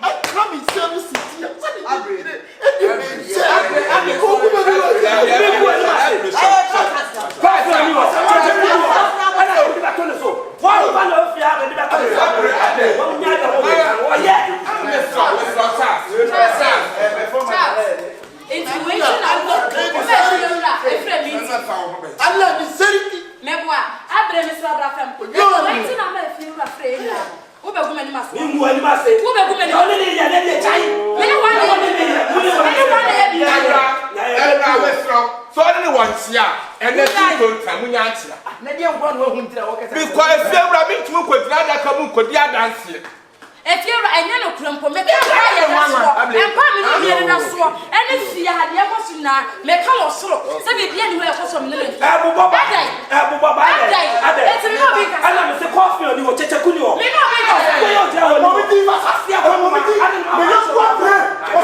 [SPEAKER 2] I come in service here sabe yire e ko ku because if you rabbit to go to come ko dia dance
[SPEAKER 7] if you anya no krompo me ka ya na so empa me no ye na so ene fie ha de ko so na me ka wo soro se be bia ni ho e ko so me no
[SPEAKER 4] ebubo ba eti me no bi ka ana me se Confion ni wo Kyekyeku ni wo
[SPEAKER 7] me no bi ka
[SPEAKER 4] ko yo je wo mo bi fa sasia ko mo bi me yo ko pre o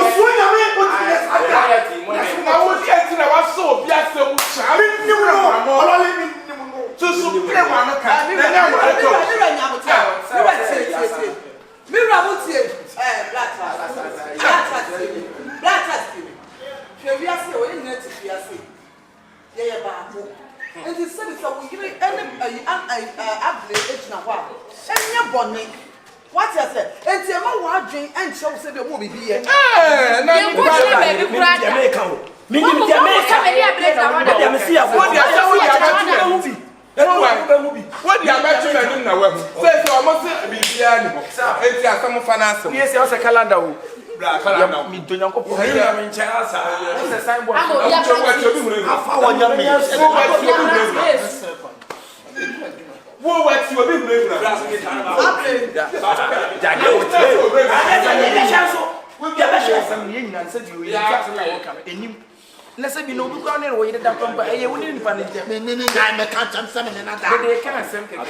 [SPEAKER 4] su ya me o ti
[SPEAKER 2] na wo ti enti na wa so bia se mu cha mi ni mo olole mi ni mo so play one ka na na wa ko
[SPEAKER 8] what you say? And say, "My wife drink and show say the movie be here."
[SPEAKER 2] What the amateur men na we say so almost be bia ni ho enti asam finance
[SPEAKER 9] yes e o se calendar o
[SPEAKER 2] bra calendar
[SPEAKER 9] mi donya ko po
[SPEAKER 2] ya me nche asa
[SPEAKER 9] o se sign board
[SPEAKER 2] afa wonya me wo wati obi hure bra
[SPEAKER 4] jage o te we be chance we be chance
[SPEAKER 9] sam ye nyina nse di o yi ka na wo ka enim let's say, you know, we can't know that from a wooden panic.
[SPEAKER 2] Meaning, I can't jump some in another.
[SPEAKER 9] They can't send it.
[SPEAKER 2] I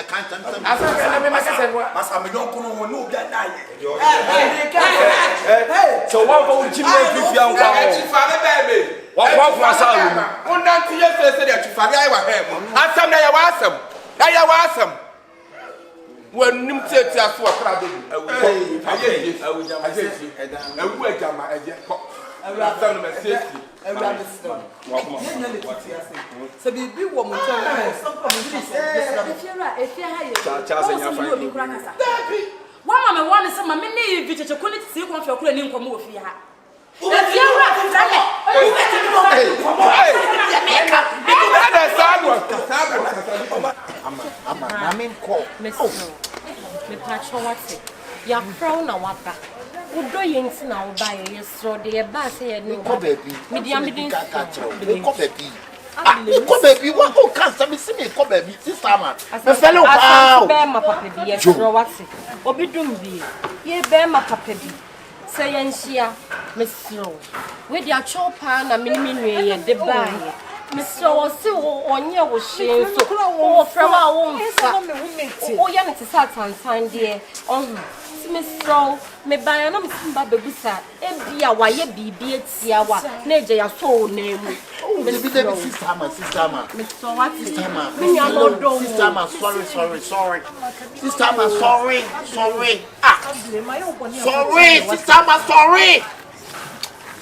[SPEAKER 2] can't jump some.
[SPEAKER 9] As I said,
[SPEAKER 2] I'm don't know that night.
[SPEAKER 3] Hey, so what about Jimmy if you are baby? What was our
[SPEAKER 9] one down to your first day to Faria him? I some day I was some. When you say to us, what crowd?
[SPEAKER 10] So be woman. One man one is some many video quality see one for cooling in Comofia.
[SPEAKER 2] I mean, call
[SPEAKER 5] me patro what's it? Your frown or what? Would do yins now buy a straw, dear bass here, no
[SPEAKER 2] baby.
[SPEAKER 5] Medium
[SPEAKER 2] baby. Baby, what who can't see me? Come baby, this time. The fellow,
[SPEAKER 5] bear my papa, yes, what's it? Or be doom be. Ye bear my papa. Say, and she, Miss Rowe, with your chopper and a mini and the buy. Miss Rowe, so on your shame, so oh, from our own family. Oh, young to Satan, sign dear. Miss Rowe, me buy an babusa, and be a why be a tiawa, nature your soul name. Oh, Miss Sister, Miss what is Sister, sorry.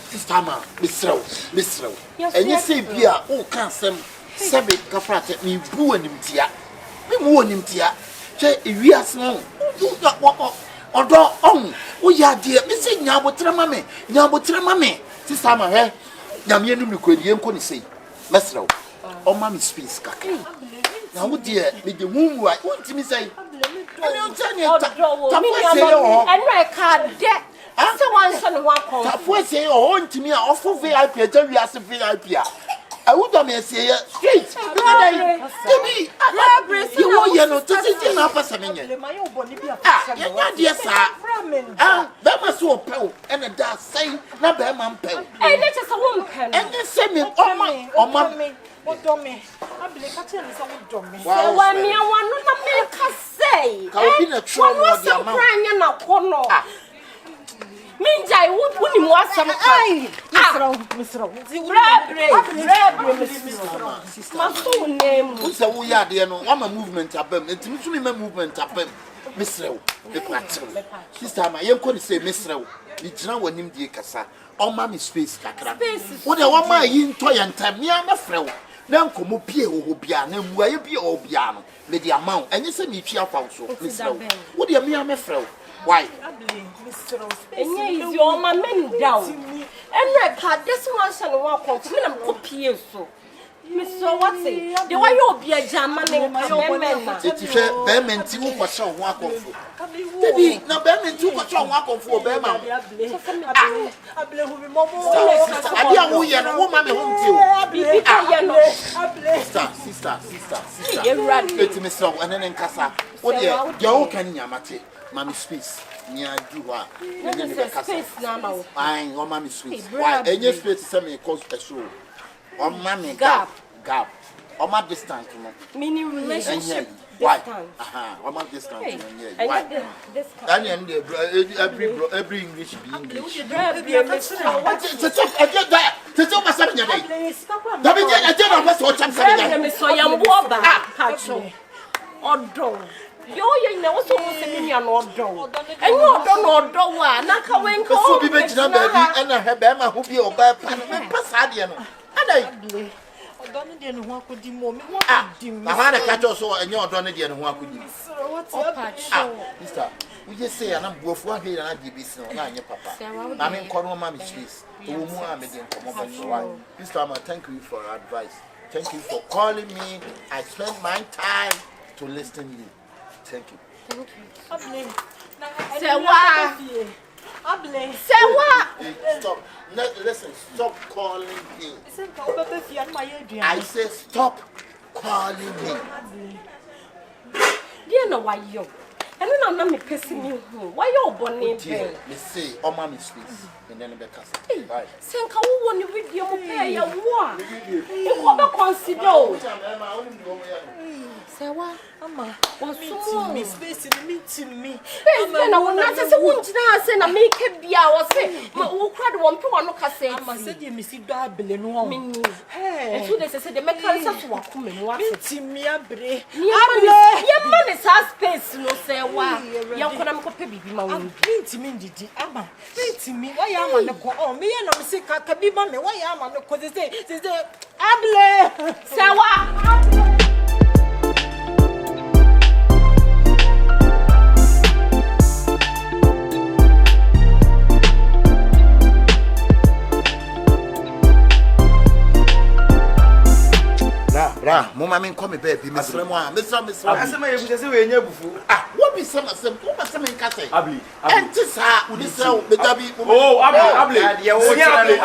[SPEAKER 5] Sister, Miss Rowe. And you say, Pia, oh, can't some Sabbath Cafrat me boo and him tia. Me won him tia. Say, if we are small, do not walk or on. Oh, yeah, dear, Missing Yabotra Mammy. Sister, my hair. Yamian could you couldn't say, Miss Rowe. Oh, Mammy speaks, Kaki. Now, dear, with the womb, right? What do you say? I can't get. After one son, one call. Say, oh, to me, awful VIP, I tell you as a VIP. I would have say straight. You know, to sit in upper Samuel. Ah, dear sir. Ah, that was so pale, and a dark saying, not bear man pale. And let us a woman, and you send me, oh, mommy. What do me? I believe I tell you something dumb. Why me, I want to say. I've been a trouble with your crying in a corner. Means I would want some eye. Miss Rowe, my full name. Who's a we are there? No, I'm a movement up him. It's me movement up him. Miss Rowe, the platform. This time I am going to say Miss Rowe. It's now when him dear Cassa. Oh, mammy space, Cacra. What I want my in toy and time, me, I'm a friend. Now come up here, who be an and where you be all piano, lady amount, and you say me, Chia Fauso, Miss Rowe. What do you mean, I'm a friend? Why? And you your men down. And I can't this one shall walk on to me and copy so. Miss what's it? The way you'll be a German and it's a bearman to what shall walk on for. Baby, no bearman to what shall walk on for bearman. I believe sister. You're right. Miss Rowe and then Cassa. What you're can you Mammy space, near Dua, and then the space now. I or Mammy space. Why? And your space is a cost a show. Or Mammy gap. Or my distance. Meaning relationship. Why? Aha, or my distance. Why? Every English be English. You know, so many are not done. And you don't know one. Not coming to be better and I have Emma who be a bad Passadian. And I believe. Don't know what could do more. I had a cat also, and you're done again. What could you? What's up, Mister? We just say, and I'm both one here and I give you some line, your papa. I mean, call Mammy's face. The woman I'm again come over. This time I thank you for your advice. Thank you for calling me. I spent my time to listen to you. Thank you. Say what? Say what? Stop. Listen, stop calling me. I say stop calling me. You know why you?
[SPEAKER 10] And then I'm pissing me. Why you born in bed?
[SPEAKER 2] Me say, oh, mommy, space. And then back us. Right.
[SPEAKER 10] Send how one with your pay your war. You want to consider. Say what? Mama, what's me? Space in me to me. Space, then I will not say, won't you say, I make it be our say. Who cried one poor no cassette? I said, you miss it, Bill and woman. Hey, so they said the mechanism to walk home and watch it. Me a break. Your man is our space, no say, why? Young Konamko baby, my own. Paint me, did you? Amma, paint me. Why am I not go on? Me and I'm sick. I can be money. Why am I not? Because they say, Able. Say what?
[SPEAKER 2] Bra, mama men come baby, Miss Lemoine, Miss. I say, my say we nya bufu. Ah, what be some in kase? Abli. Enti sa, we sell the dabi.
[SPEAKER 3] Oh, abli. Abli, what you abli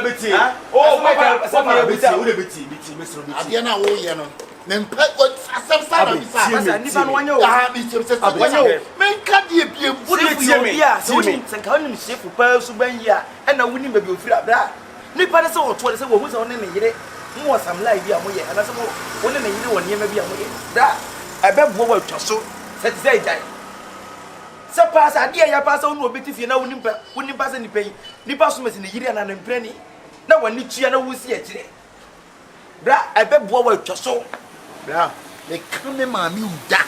[SPEAKER 3] beti? Oh, what you beti, Miss Robi.
[SPEAKER 2] Adiana wo ye no. Mempa asem sa na bisa.
[SPEAKER 3] Nipa no wanyo.
[SPEAKER 2] Ah, bi se wanyo. Men ka die biem.
[SPEAKER 3] Wo dey obi a, se woni senka wonim Shifo pa so ban yi a, e na wonim ba bi ofiri abra. Nipa ne se wo to de se wo hu se woni ne yire. Mo some live bi amoye ana se mo woni na yire woni ma bi amoye da ebebo wa twaso se ti say jai se pass ade ya pass woni obeti fie na woni pass ni pen ni pass me se ne yire ana na mprani na woni tua na wusi akire bra ebebo wa twaso
[SPEAKER 2] bra me kame maami uda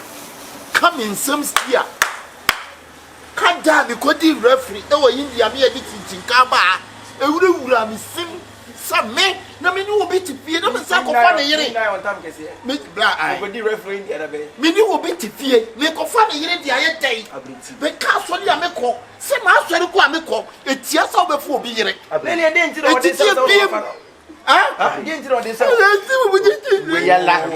[SPEAKER 2] come in some steer kan da me kodi referee e wo India me edit tinka ba ewura mi sim me na me ni obi tipie na me sa ko fa ne yire me bra ai
[SPEAKER 3] go di referee the other way
[SPEAKER 2] me ni obi tipie me ko fa ne yire dia ye dai me ka so dia me ko se ma asori ko ameko etia sa obefu obi yire
[SPEAKER 3] na ne dey ntiro dey sa ah dey ntiro dey sa
[SPEAKER 2] we ya la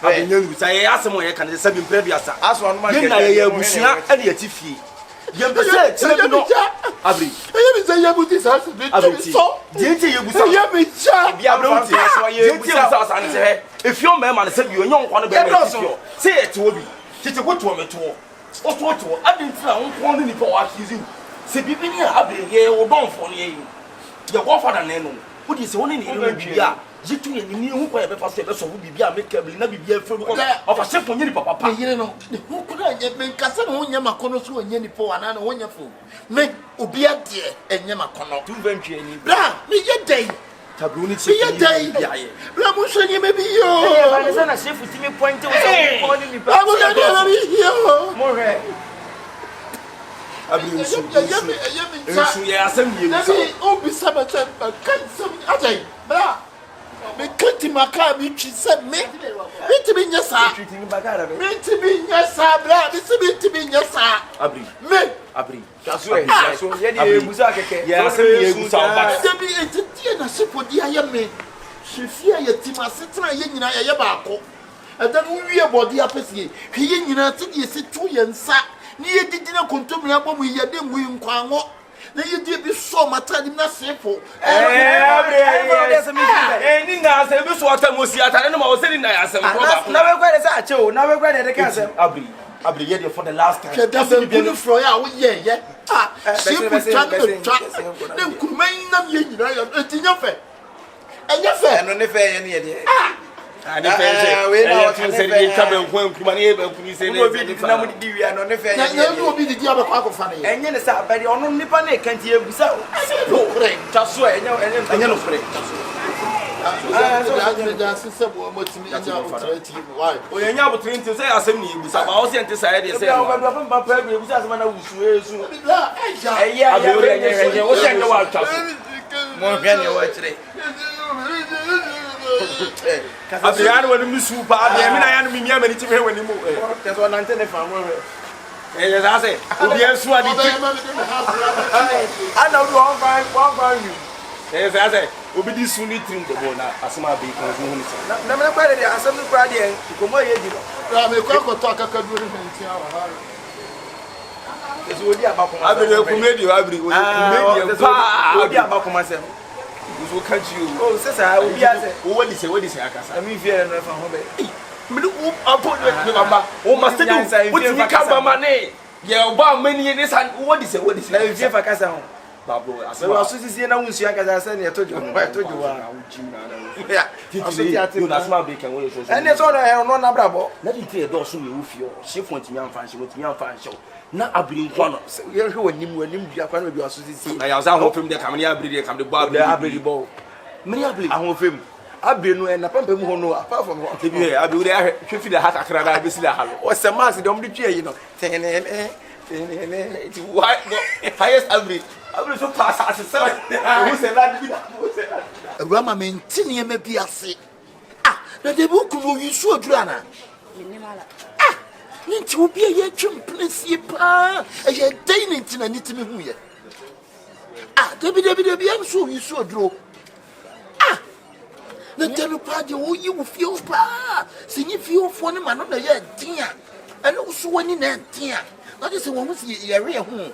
[SPEAKER 3] abinyo sa ye asemo ye kan se bi mpre biasa aso anu ma na ye abusua ene ye tifie yembese tire no abri
[SPEAKER 2] ye say ye buti sa so
[SPEAKER 3] dinte ye busa
[SPEAKER 2] ye me cha
[SPEAKER 3] bia bro ti so ye busa sa ne se if your man man say bi onyo nkwa no be me tifio say ye ti obi tete ko to me to o to adintina nkwa no nipa wa kizi se bibi ni abri ye wo donfo ne ye ye go fada ne no wo di se woni ne ye bia jitu ye ni hu kwa ye be fa se be so bibi a make na bibi afa ko of a Shifo nyiri papa
[SPEAKER 2] ye no hu kura ye me nkasa no nya makono so onye ni po ana no nya fo me obi ade enye makono
[SPEAKER 3] tu ventwe ni
[SPEAKER 2] bra me ye dai
[SPEAKER 3] tabru ni chi
[SPEAKER 2] ye dai bra mo so nye me bi yo
[SPEAKER 3] ye ba ne sana Shifo ti me point wo so ko ni ba
[SPEAKER 2] abu na de bi yo
[SPEAKER 3] mo re abi nsu ye asem ye nsu
[SPEAKER 2] obi sabata kan sam ajai bra me kanti maka mi twi se me ti bi nya sa
[SPEAKER 3] twi ti bakara be
[SPEAKER 2] me ti bi nya sa bra me ti bi nya sa
[SPEAKER 3] abri
[SPEAKER 2] me
[SPEAKER 3] abri taso ye di ebusa keke ye asem ye ebusa ba
[SPEAKER 2] de bi enti na Shifo di aye me hwefia ye ti ma setena ye nyina ye ba ko edan wie body apesie hwe ye nyina ti di se tu ye nsa ni ye didi na kontomira bom ye de ngui nkwanwo na ye die bi so mata di na Shifo
[SPEAKER 3] ni na se bi so atamosi atare no ma o se ni na asem ko ba na we kwere se ache o na we kwere de ka asem abri ye for the last time
[SPEAKER 2] that be good for ya wo ye ah Shifo chan de nkumen na ye nyina ya etinya fe enye fe
[SPEAKER 3] no ne fe ye ne ye de ani fe se we na o tin se di ka be nkwan nkuma ne be nkumi se ne obi di na mo di wi ano ne fe ye
[SPEAKER 2] na no obi di aba kwa ko fa ne
[SPEAKER 3] enye ne sa abari ono nipa na ekanti ebusa
[SPEAKER 2] no kre
[SPEAKER 3] taso enye no kre
[SPEAKER 2] da sise bo mo timi nya otrati why
[SPEAKER 3] o ye nya abotri nti say asem ni ebusa ba o se nti say de say no ba ba ba pa ebusa asem na wusu esu
[SPEAKER 2] bla
[SPEAKER 3] eya ya o se nya wa taso mo hwe ne wa kire Abriano wani misu pa abi mi na ya no mi mia mani ti hwe wani mu ke so nante ne fa mo hwe ya za se obi ensu adi ti ana do one find you za se obi di su ni trim de bo na asema be kan so huni na me kwa de asem no kwa de ko mo ye di
[SPEAKER 2] no me kwa ko to akaka duru menti awa ha
[SPEAKER 3] ezu odi abakoma abiri ekumedi abiri ekumedi pa odi abakoma se uzo kanchi o sesa obi ase o wadi se akasa
[SPEAKER 4] na mi fie no fa ho be
[SPEAKER 1] Me do upon me mama. O must do. What you come money? Yeah, about many years and what is it? What is it? If you casa. Babu, I was see na unsu aka say I told you. I told you. Yeah. You na small big can we so. And it's all no na brabo. Na di three door so me wo fie. Shifo ntimi amfa nche, ntimi amfa nche. Na abiri nkwa no. Ye hwe wanim bia kwa na bia so sisi. Na ya za ho fem de kam na abiri de kam de bo abiri bo. Many abiri ahon fem. Abiri no na pampa mu ho no apart from what be abiri de hwe fi de ha kakra da be si da ha lo. O se mass de om de twa yi no. It's why highest abiri. Abiri so pass as se. Who say that be that? Who say that?
[SPEAKER 2] Awurama mentini me bi ase. Ah, na de bu kunu yisu odurana.
[SPEAKER 10] Minimala.
[SPEAKER 2] Ah, nti obi ye twemplasie pa. Eye dai nti na nitimi hu ye. Ah, debi am so yisu oduro. Ah. Na telu pa de wo yi wo fie pa. Sinyi fie ofo ne ma no na ye din a. Ene wo so wani na din a. Na de se wo hu si ye re hu.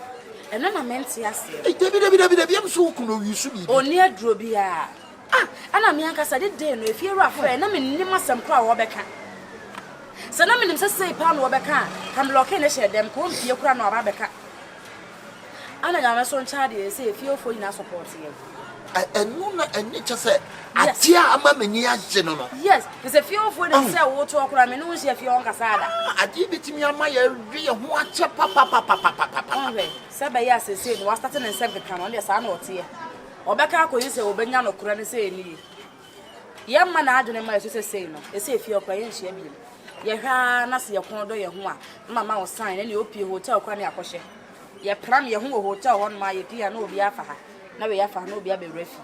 [SPEAKER 10] Eno na menti ase.
[SPEAKER 2] Debi am so kunu yisu bi.
[SPEAKER 10] Oni aduro bia. Ah, ana me ankasa de dey no efie ru afre na me nim asem kra wo beka. Se na me nim se sei pa no wo beka, kam loke ne hye dem ko mfie kra no aba beka. Ana nya me so ncha de se efie ofo ina support ye.
[SPEAKER 2] Enu na eni che se atia ama menyi agye no no.
[SPEAKER 10] Yes, se efie ofo de se wo to okra me no hye efie on kasa da.
[SPEAKER 2] Ade bitimi ama ye hwe ho ache papa.
[SPEAKER 10] Okay, se ba ya se no wa start na nsem keka no de sa na ote ye. Obeka akoyi se obenya no kura ne se eni ye ma na adwene ma yeso se sei no e se efie okwa ye nhia bi ye hwa na se ye kon do ye ho a mama wo sign ne opie hotel kwa ne akohye ye pram ye ho hotel ho no ma ye pia na obi afa ha na we afa na obi aberefi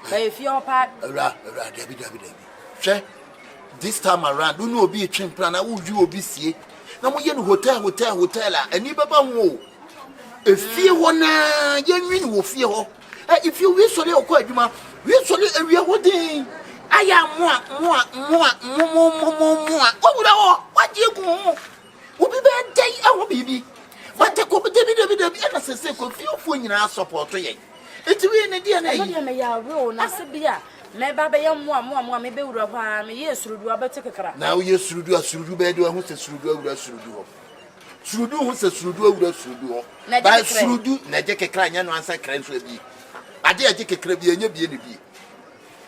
[SPEAKER 10] ba efie opa
[SPEAKER 2] ra debi hwe this time around do no obi twin plan na wo wi obi sie na mo ye no hotel a ani baba ho efie ho na ye nwi no wo fie ho. If you wish to go adwuma, we so area hodin. Aya mo. Owura what you go? Obi be dey awo bibi. What take obi debi na sese ko fie ofo nyina support ye. Eti we ne dia na yi.
[SPEAKER 10] No me ya ro na se bia. Me ba be ye mo me be wura pa me ye surudu abete kekara.
[SPEAKER 2] Na wo ye surudu be de ho se surudu awura surudu ho. Surudu ho se surudu awura surudu ho. Ba surudu na je kekara nya no ansa kra nso abi. Ade aje kekra bi enya bi ne bi.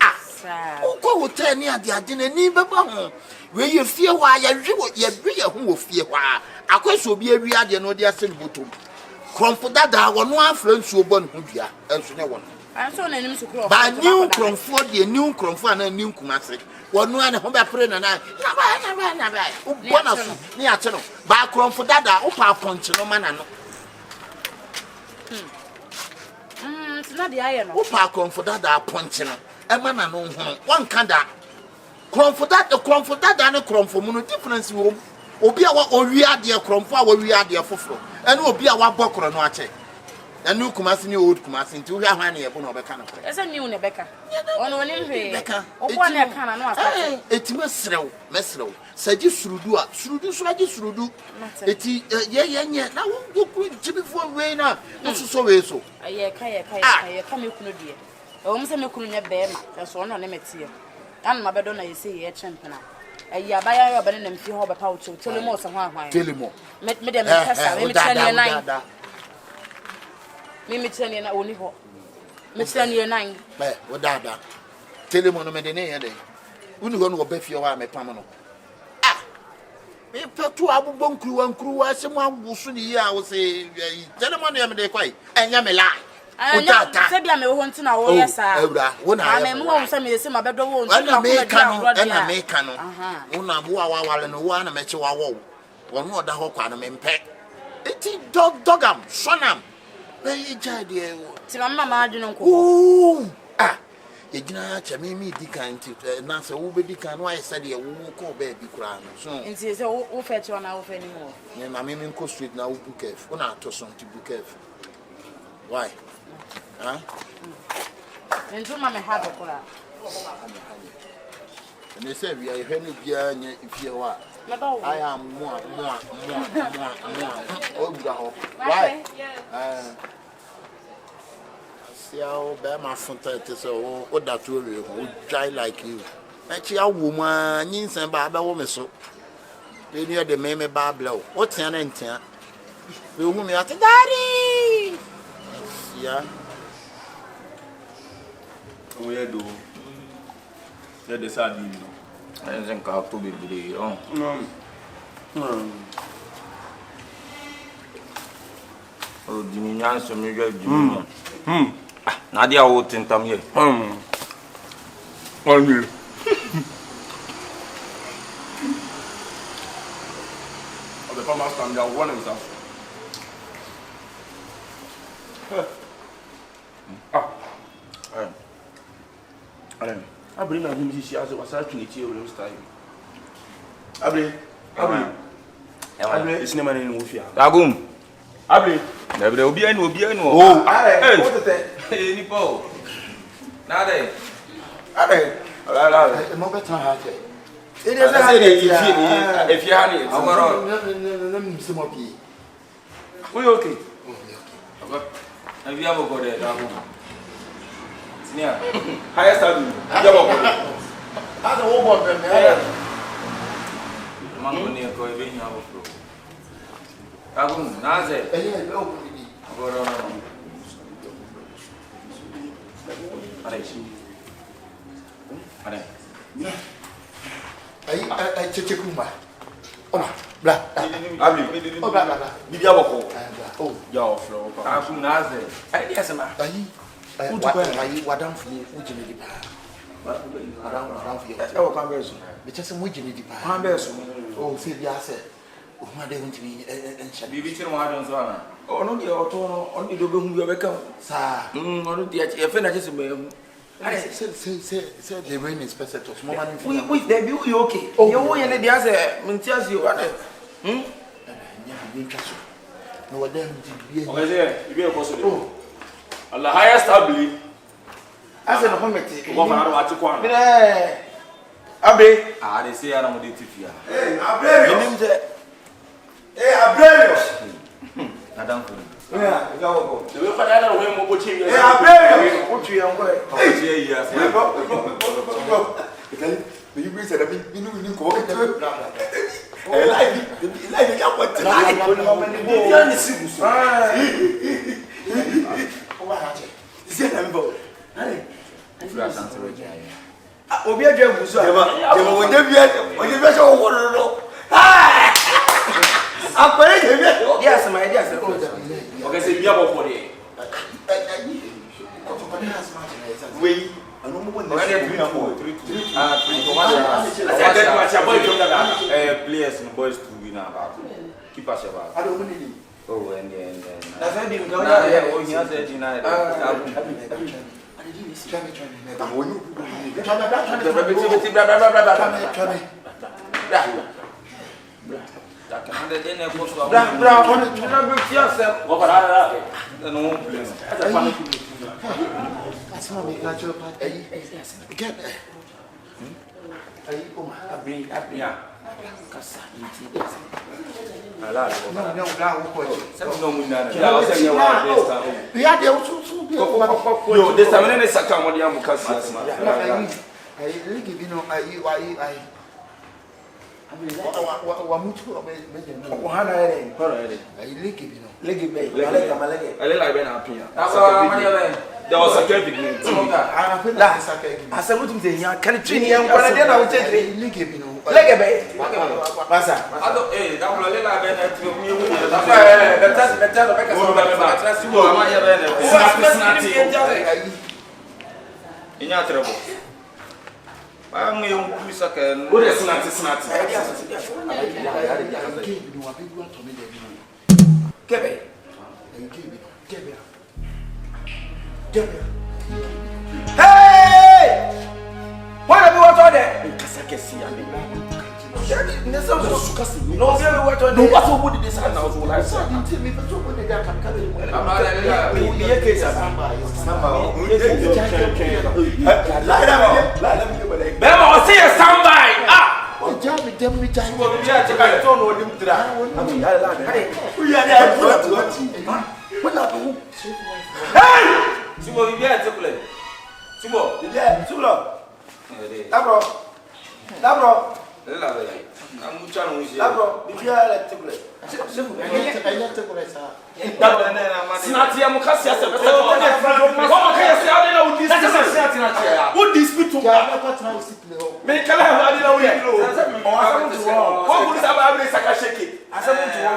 [SPEAKER 2] Ah, sa. Ko hotel ni ade na ni beba ho. We ye fie ho a ye hwe ye ho wo fie ho a. Akwaso obi awi ade no de ase botom. Kromfo dada wono afra nsuo bo ne ho dua. Enso ne wono.
[SPEAKER 10] Anso na nim su kromfo.
[SPEAKER 2] Ba new kromfo de new kromfo ana new kumase. Wono ane ho be pre na ba. Ubona so ni ate no. Ba kromfo dada wo pa ponche no mana no.
[SPEAKER 10] Na de aye no.
[SPEAKER 2] Wo pa kromfo dada ponche no. E mana no ho. Won kan da. Kromfo dada ne kromfo mu no difference wo. Obi a wa owi ade kromfo a wa wi ade foforo. Ene obi a wa bokoro no ache. Enu kumase ni old kumase nti wo hwa hwan na ye bo no obeka no.
[SPEAKER 10] Ese new ne beka. Ono woni hwe. Obo na ka na no asate.
[SPEAKER 2] Eti mesrew. Saji surudu a surudu so aji surudu. Eti ye nye na wo kru jibifo we na nsuso we so.
[SPEAKER 10] Aye ka me kunu die. O mo se me kunu nya be ma. So ono ne metie. An ma bedo na yesi ye chempena. Ayi abaya yo bene na mfi ho be pa wo telemo so hwan.
[SPEAKER 2] Telemo.
[SPEAKER 10] Me de me kasa me tene nan. Me tene na oni ho. Me tene nan.
[SPEAKER 2] Be wo dada. Telemo no me de ne ye de. Uni ho no wo be fie wa me pam no. Me petu abubon nkruwa asem abusu ni ya wo se telemo no ye me de kwai. Enya me la.
[SPEAKER 10] Anya se bia me wo ntina wo yesa.
[SPEAKER 2] Ewura wo na
[SPEAKER 10] ya. Me wo se me se ma bedo wo ntina.
[SPEAKER 2] Ana me ka no. Wo na bo awawale no wo na me che wa wo. Wo no oda ho kwa no me mpe. Eti dogam sonam. Be jade wo.
[SPEAKER 10] Ti mama ma adwene nko.
[SPEAKER 2] Ah. E gina cha me di kan ti na se wo be di kan no ayesa de wo ko be bi kura no. So
[SPEAKER 10] nti se wo fe che na wo fe ni mo.
[SPEAKER 2] Ne na me nko street na wo bookef. Wo na to son ti bookef. Why? Huh?
[SPEAKER 10] Ntu ma me ha do kura.
[SPEAKER 2] Ne se wi aye hwenu bia nya ifie wa. I am more. Oh, go. Why? See how bad my front is so that will dry like you. Actually, a woman, Nins and Baba woman so. They knew the meme bar blow. What's an enter? The woman at Daddy. Yeah.
[SPEAKER 3] Where do? Let the sad you know. I don't think I'll be the Oh, Jimmy Nancy, me drive Jimmy. Nadia will think I'm here. On you. The farmer stand there, one himself. I bring my music as I was actually here with this time. It's never in Wufia. Dagum. Abli. Never will be any. Oh, hey, what's that? Hey, Nipo. Nade. Abe.
[SPEAKER 2] I'm not better. It is a
[SPEAKER 3] if you have it, tomorrow. We okay. Have you ever got there? Yeah. Highest value.
[SPEAKER 2] That's a whole bunch of them.
[SPEAKER 3] Mango near Koyvin, our flow. Agum, Naze.
[SPEAKER 2] I Kyekyeku. Oh, blah. Oh,
[SPEAKER 3] your flow. Agum Naze. I guess, ma.
[SPEAKER 2] Wadam for you, which in the around for you. Oh, conversion. But just some which in the conversion. Oh, see the asset. Oh, my day went to me and shall be written one on Zona. Oh, no, the auto only the room you become. Sir, no, the finish say the rain is perfect of more money. With the view, you okay? Oh, you and the other, Mintias, you are there. No, then, you be a possible. The highest I believe. As a home, what are you going to Abe, they say I don't want to fear. Hey, Abe, Madam, yeah, go. The way for that, we will put you. Hey, Abe, what you are going to yes, you bring that we didn't go. I like it. Obi adwa guso a wo devia so wo no apare devia yes my idea say okay say bia bofo de we anu mo na say 3 players and boys to win about keep us about I don't need oh and that's why the go there oh he has said denied there was a big name. I said, what do you think? Can you train him? What I did, I would say, hey! What have you watched there? No, what would this now? Simo, you get chocolate. Simo, yeah, Simo. Tabro. Dabro.
[SPEAKER 3] I'm trying to use
[SPEAKER 2] Dabro. If you are electrical.
[SPEAKER 3] Sinati amukasi ase pese ko na friend ko ma kaya se ade na udi sinati na tia udi spitu me kala ha ade na udi lo o asamu to wo ko kuri sa ba abre saka shake asamu to wo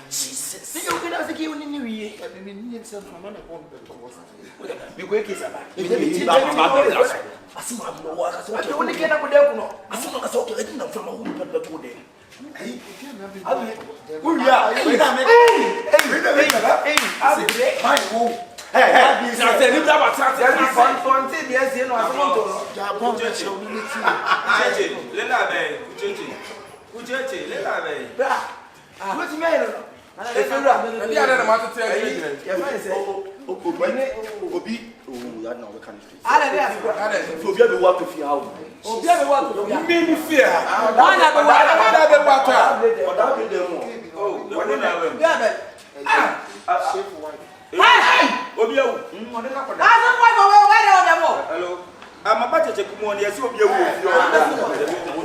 [SPEAKER 2] See you can ask you in New Year. I mean, you said from one upon the you quick is about it. I see my work. I don't get up with them. I saw a sort of letting them from a woman, but today. Hey, what's the matter? If you're not, the other matter tell you, Obi, oh, that now we can't street. So you have to walk with your house. Oh, you have to walk with your baby fear. Why not? Oh, what did I do? Shifo wife. Hey! Obi, hello. I'm about to take money. Yes, you'll be a wolf.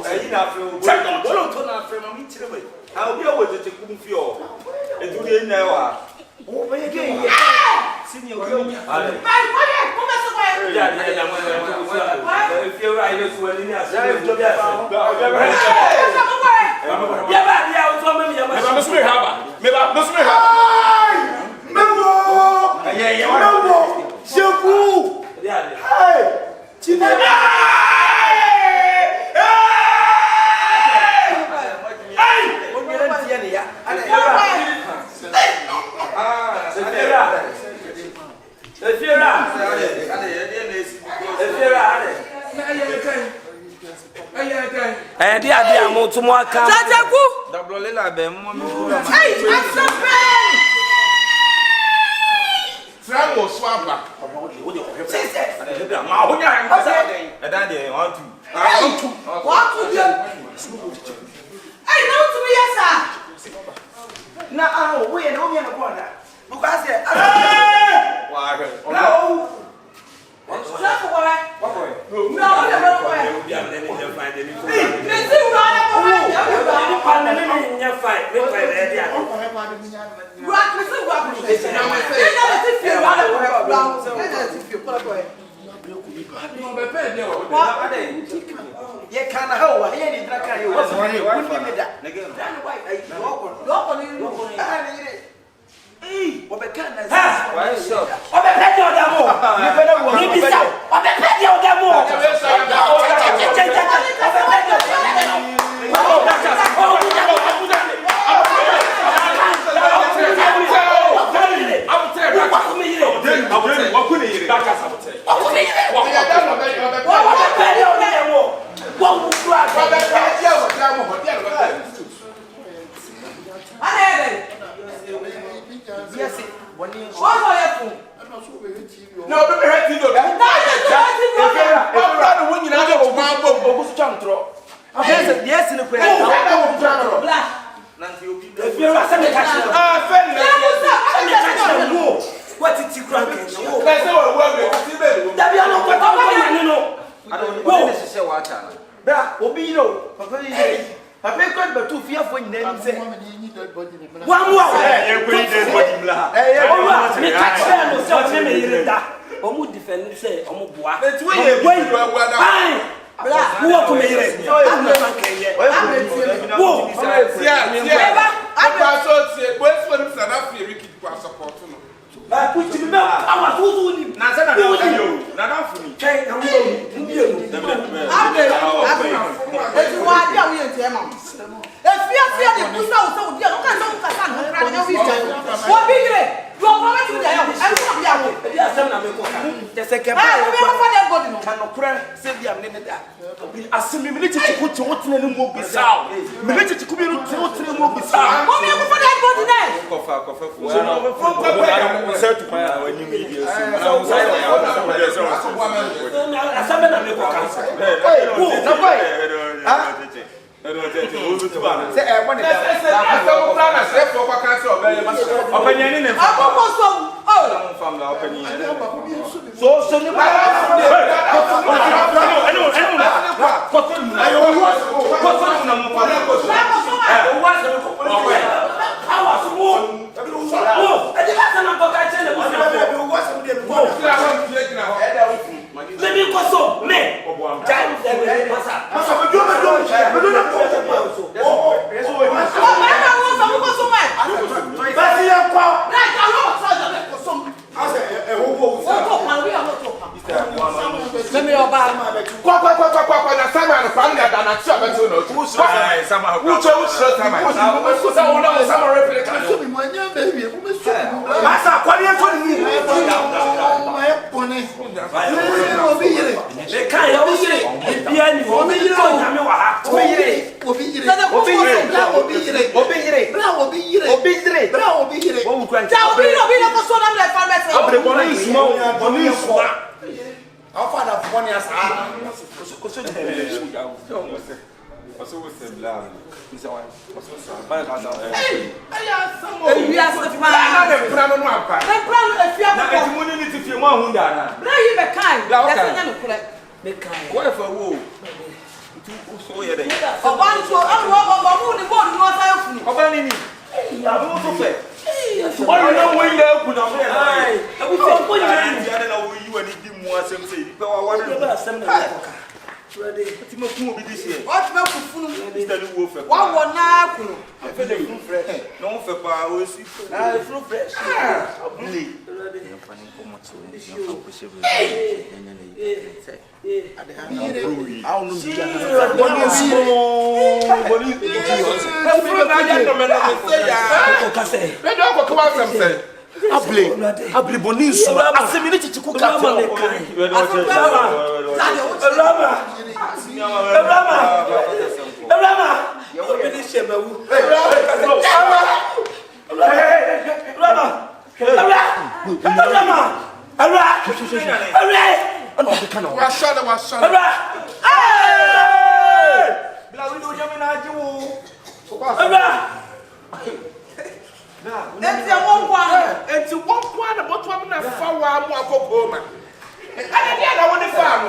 [SPEAKER 2] I didn't have to turn out from me. I'll be able to take Confion and do it now. Oh, but again, senior girl. If you're right, it's well in
[SPEAKER 10] Kyekyeku.
[SPEAKER 9] Frango swapa.
[SPEAKER 4] Able bonisu asemi ni chichiku ka
[SPEAKER 9] Enti one point about one na fa wa mu akoko ma. Ana dia na woni fa no.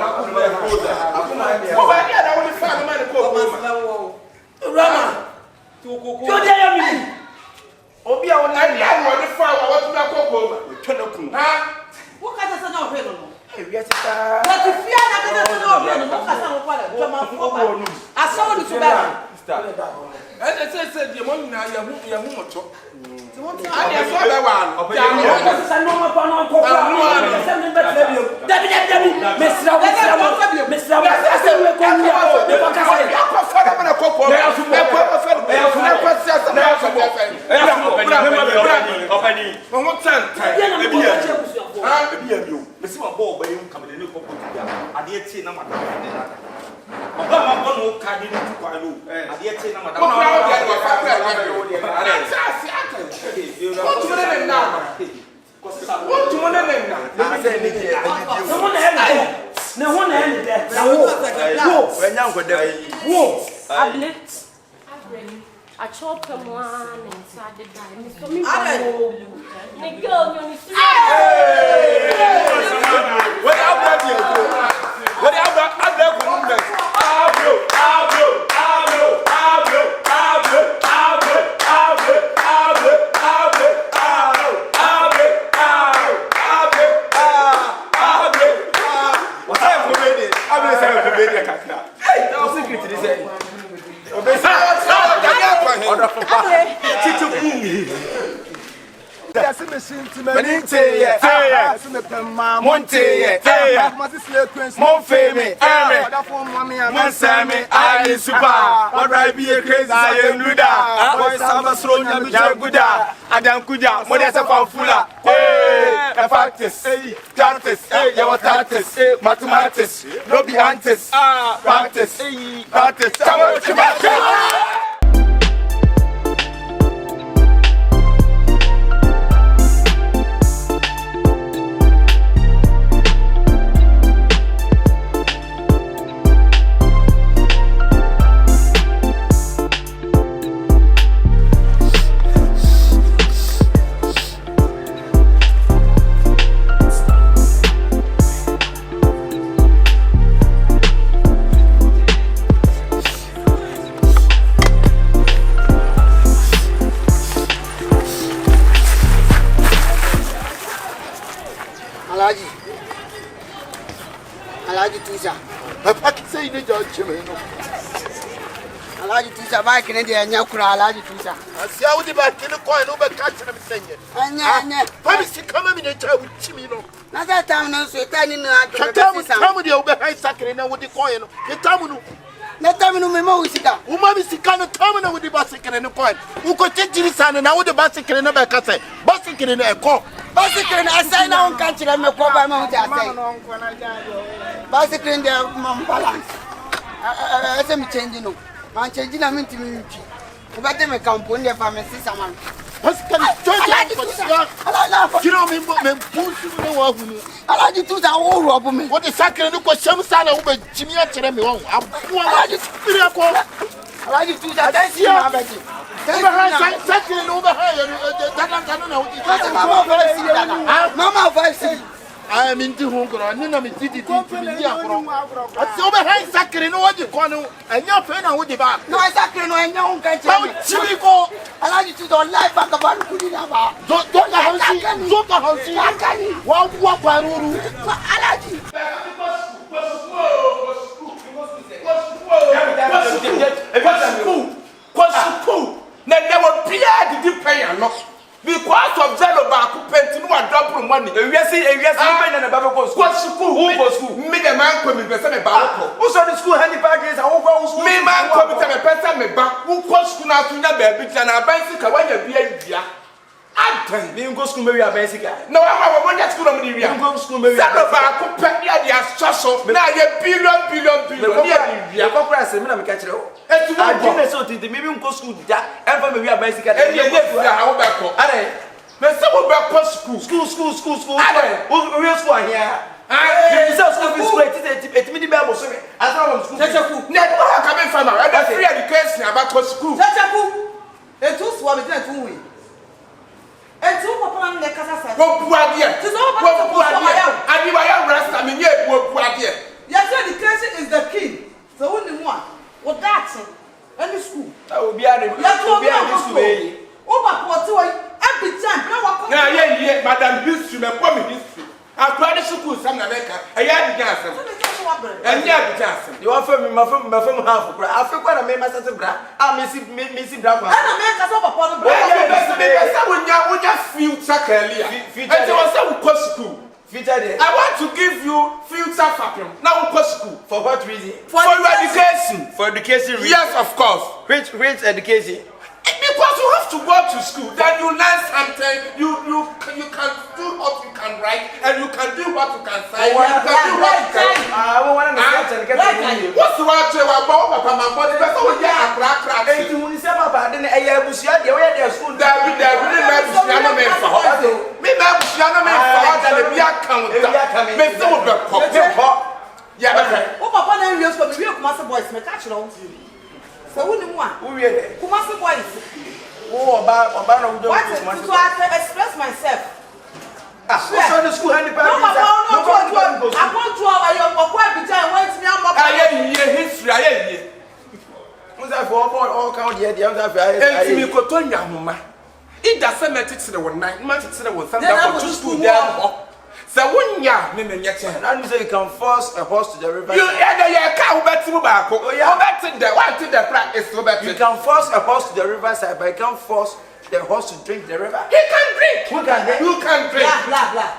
[SPEAKER 9] Mo ba dia na woni fa no ma ne ko ma. Rama. Yo dia ya mi. Obi a woni dia na woni fa wa watu na akoko ma. Twena kunu. Ha? Wo ka sa na o he no. E wi atita. Na ti fia na be na no o he no. Wo ka sa no kwa la. Twema fo ba. Asawo ni tuba. Ẹ ṣe di mo nyina ya hu moto. Ani aso be wa. Ja mo se sa no ma pa no ko pa. Se me be tele bio. Dabi. Mesra. Se me ko ni o. De ba ka se. Ya ko fa da na ko po. Ya su me ko fa. Ya su na ko se sa na ko po. Ya su opani. Mo mo tan tan. E bi ya. Ah, e bi ya bio. Me si ma bo ba yin kam de ne ko po ti ya. Ade tie na ma da. Oba ma bo no ka ni tu kwa lo. Ade tie na ma da. Ko fa o dia fa fa ya. What you want now? What you want now? I say ni someone help. Na one hand there. Na wo. When you go there. Wo.
[SPEAKER 10] Able. I chop them one inside the dime. So me go. Me girl, you need to.
[SPEAKER 9] What about you? What about mathematics, no be antes, practice.
[SPEAKER 8] Alaji Tusa.
[SPEAKER 2] Papa can say the judge.
[SPEAKER 8] Alaji Tusa back in the Nyakura Alaji Tusa.
[SPEAKER 2] I see how the back in the coin over catching him saying.
[SPEAKER 8] Anya,
[SPEAKER 2] Papa, come in the child with Chimino.
[SPEAKER 8] not that time, no, so turning out.
[SPEAKER 2] Come with the overhand sacred and with the coin. The Tamunu.
[SPEAKER 8] Let them know me more.
[SPEAKER 2] Uma is the kind of terminal with the bicycle and the coin. Who could take the son and now with the bicycle in the back? I say, bicycle in a car.
[SPEAKER 8] Bicycle, I say, now catch them a call by Mount. Bicycle in their balance. I say, me changing. I'm changing a minute. You better make a company if I'm a sister man.
[SPEAKER 2] Bicycle you know me, I like you to the whole robber me. What is sacred? Look what some son over Jimmy and me. I like you to that. That's your second over here. Mama, I am into Hong I did it. That's over sacred. What you call and your friend would be back. No, I sacred no and young catch. I like you to the life back about don't walk by Ruru. I like you.
[SPEAKER 9] Because of Zelo Baku Pentin, one drop from money. We are seeing a Bible school. Who was school? Me, the man coming to the Bible. Who saw the school handy package? I will me, man, coming to the person, me back. Who was school now to the baby and a bicycle when you be a I can't go school, maybe a bicycle. No, I want that school of the area. Go school, maybe Zelo Baku Pentin, the Assasso. Now you're billion. Yeah, compress him, I'm catching it. I didn't so maybe go school that ever maybe a bicycle. And you are back. But some back school. Real school here. I school it's mini Bible sorry. As long as school. Never coming from a free education about school.
[SPEAKER 8] And two swab it at 2 weeks. And two papa and the Casa.
[SPEAKER 9] Go Puadia. I mean, I rest. I mean, yeah, Puadia.
[SPEAKER 8] Yes, education is the key. So only one. What that's it? Any school.
[SPEAKER 9] That will be a school.
[SPEAKER 8] Every time.
[SPEAKER 9] Now, yeah, Madam History, my woman history. I tried to school some America. I had the gas. And yeah, the gas. You offer me my phone half of I forgot I made myself a bra. I miss it, Drama. And I make us up upon the would just feel earlier. And there was some school. I want to give you future fapping. Now we school. For what reason? For your education. For education reason? Yes, of course. Which education? Because you have to go to school, then you learn something, you can do what you can write, and you can do what you can say, you can do what you can do. What's the word you are about, Papa, my body? That's all we get a crack. And you will say, Papa, then I have Busia, the way they are school, there will be Busiano men for her. Me, Busiano men for her, and the Bia come with that. Make some of the pop. Yeah, okay. Oh, Papa, then you're supposed to be a master boys, my catch on. So who knew one? Who really? Who must be boys? Oh, about so I can express myself. So the school handy package. No, I want to our quite between went me on my history. I was that for all count yet the other guy. Me Cotonia, Mama. It does semantics in the 1 9 months in the 1 to school there. So when ya, and say you can force a horse to the river. You can't bet to back. You bet in the one to the crack is so bad. You can force a horse to the riverside, but you can't force the horse to drink the river. He can drink. Who can drink? You can drink. Blah.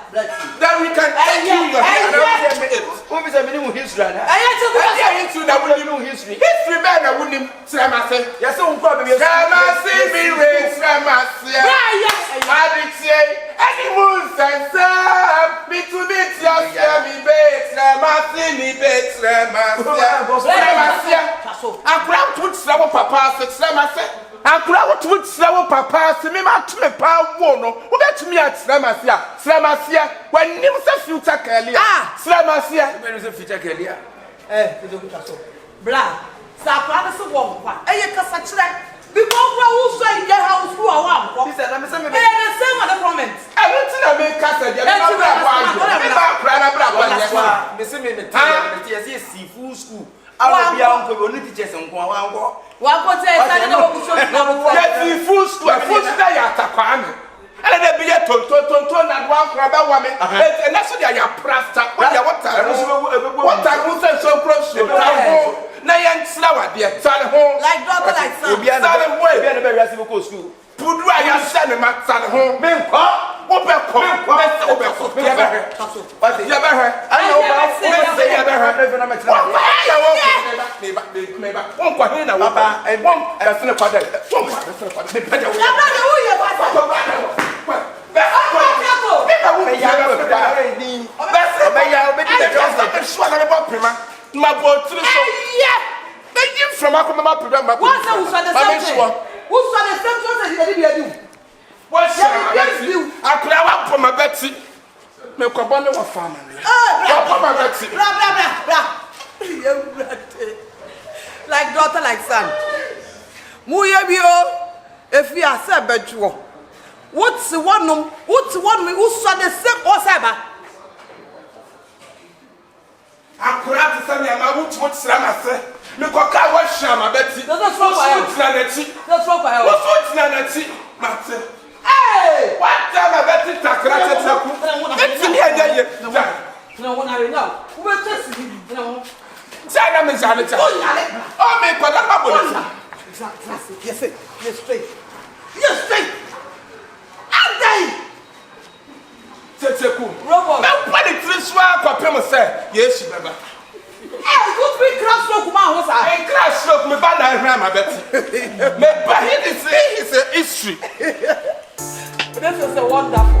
[SPEAKER 9] Then we can take you your head. What is the minimum history? I into the minimum history. History man, I wouldn't say myself. Yes, I'm probably me race, I did say, any moon sense, me to meet your me bates, me bates, I grab to slow papa, said, I grab to slow papa, see me to me power, who bet me at Slamasia, when names a future career. Slamasia, where is a future career? Blah, Sapadas of one, and you can such that. Because who say your house who are one? He said, let me say, same other comments. I went to the main castle. Seafood school. I will be uncle, only teachers and one. What was it? Seafood school, I Ala de bi ye ton na do akra ba wa me. E na so dia ya prasta. What ya what say so close to na yan sla wa de tale ho.
[SPEAKER 8] Like daughter like son.
[SPEAKER 3] Obi ana be wiase be ko school.
[SPEAKER 9] Pudu aya se ne ma tale ho. Me nko. Wo be ko. Wo be ko. Ya be he. Ya be he. Ana wo ba wo se ya be he. Na me tira. Ya wo me ba. Won ko he na wo ba. Won e se ne kwa de. Won ko se ne kwa de. Me pe de wo.
[SPEAKER 8] Ya ba de wo ye ba.
[SPEAKER 9] My boy, to the show. Yeah, they give from my program.
[SPEAKER 8] What's the who saw the same thing that you do?
[SPEAKER 9] What's your I could have for my Betsy. Me Cabana was farmer. My Betsy.
[SPEAKER 8] Blah, blah, blah. Like daughter, like son. Muyabio, if we are said, but you what's the one who saw the same or cyber?
[SPEAKER 9] I could have to send me a wood to Slammer. Me Coca was Shama Betsy. That's wrong by you. That's wrong by you. What's Nancy? Master. Hey! What time I bet it? It's in here.
[SPEAKER 8] No one I know. Who will test you? No.
[SPEAKER 9] Sana me Zanita. Oh, me Coca.
[SPEAKER 8] Yes, yes, straight. Yes, straight. I'm dying.
[SPEAKER 9] Robot. Now, what did this one Papa say? Yes, Baba.
[SPEAKER 8] Hey, good big crash stroke, man. What's that?
[SPEAKER 9] A crash stroke, me bad I ram, I bet. Me but he is a history.
[SPEAKER 8] This is a wonderful.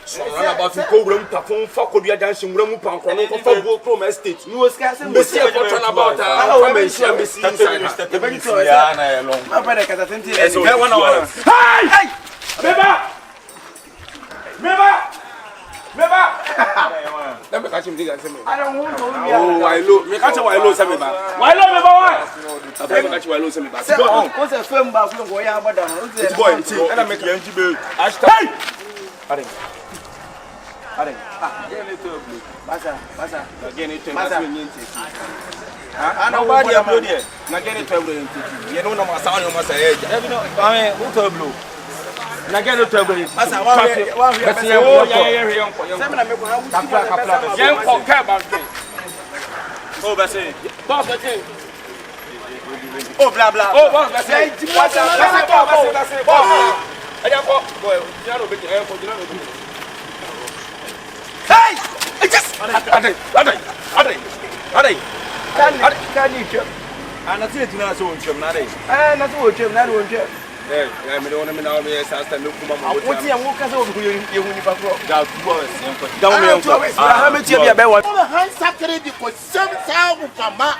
[SPEAKER 3] So about to go room perform for Korea dancing room for Chrome Estate. You was casting the same about our mention. The very close. My brother can attend to it. 1 hour. Hey! Remember! Let me catch him. I don't want to. Oh, I look. Me catch why low some ba. Why low me boy? I catch why low some ba. Go on. What's a film ba go go ya about down. It's boy. And I make you NGB. Hey! Are get it to blue. Basa. Again it to nobody am there. Na get it to blue. You know no ma sound you must say. Every no. I mean, who to blue? Na get it to blue. Basa one yeah. Say me na me go kapla. Yen ko ka ba ke. Oh, basa. Boss basa. Oh, blah blah. Oh, boss basa. Basa. Boss. Aja ko. Boy, you know be ko hey! I just Ade. Can you jump? And I see it now so jump na dey. Na so jump na dey jump. Eh, me don't know me sister me kuma mo. What you want ka so you hu ni pa pro. Da boys, down me unko. Ah, me tie bia be wa.
[SPEAKER 2] All hand sacred because sometime kama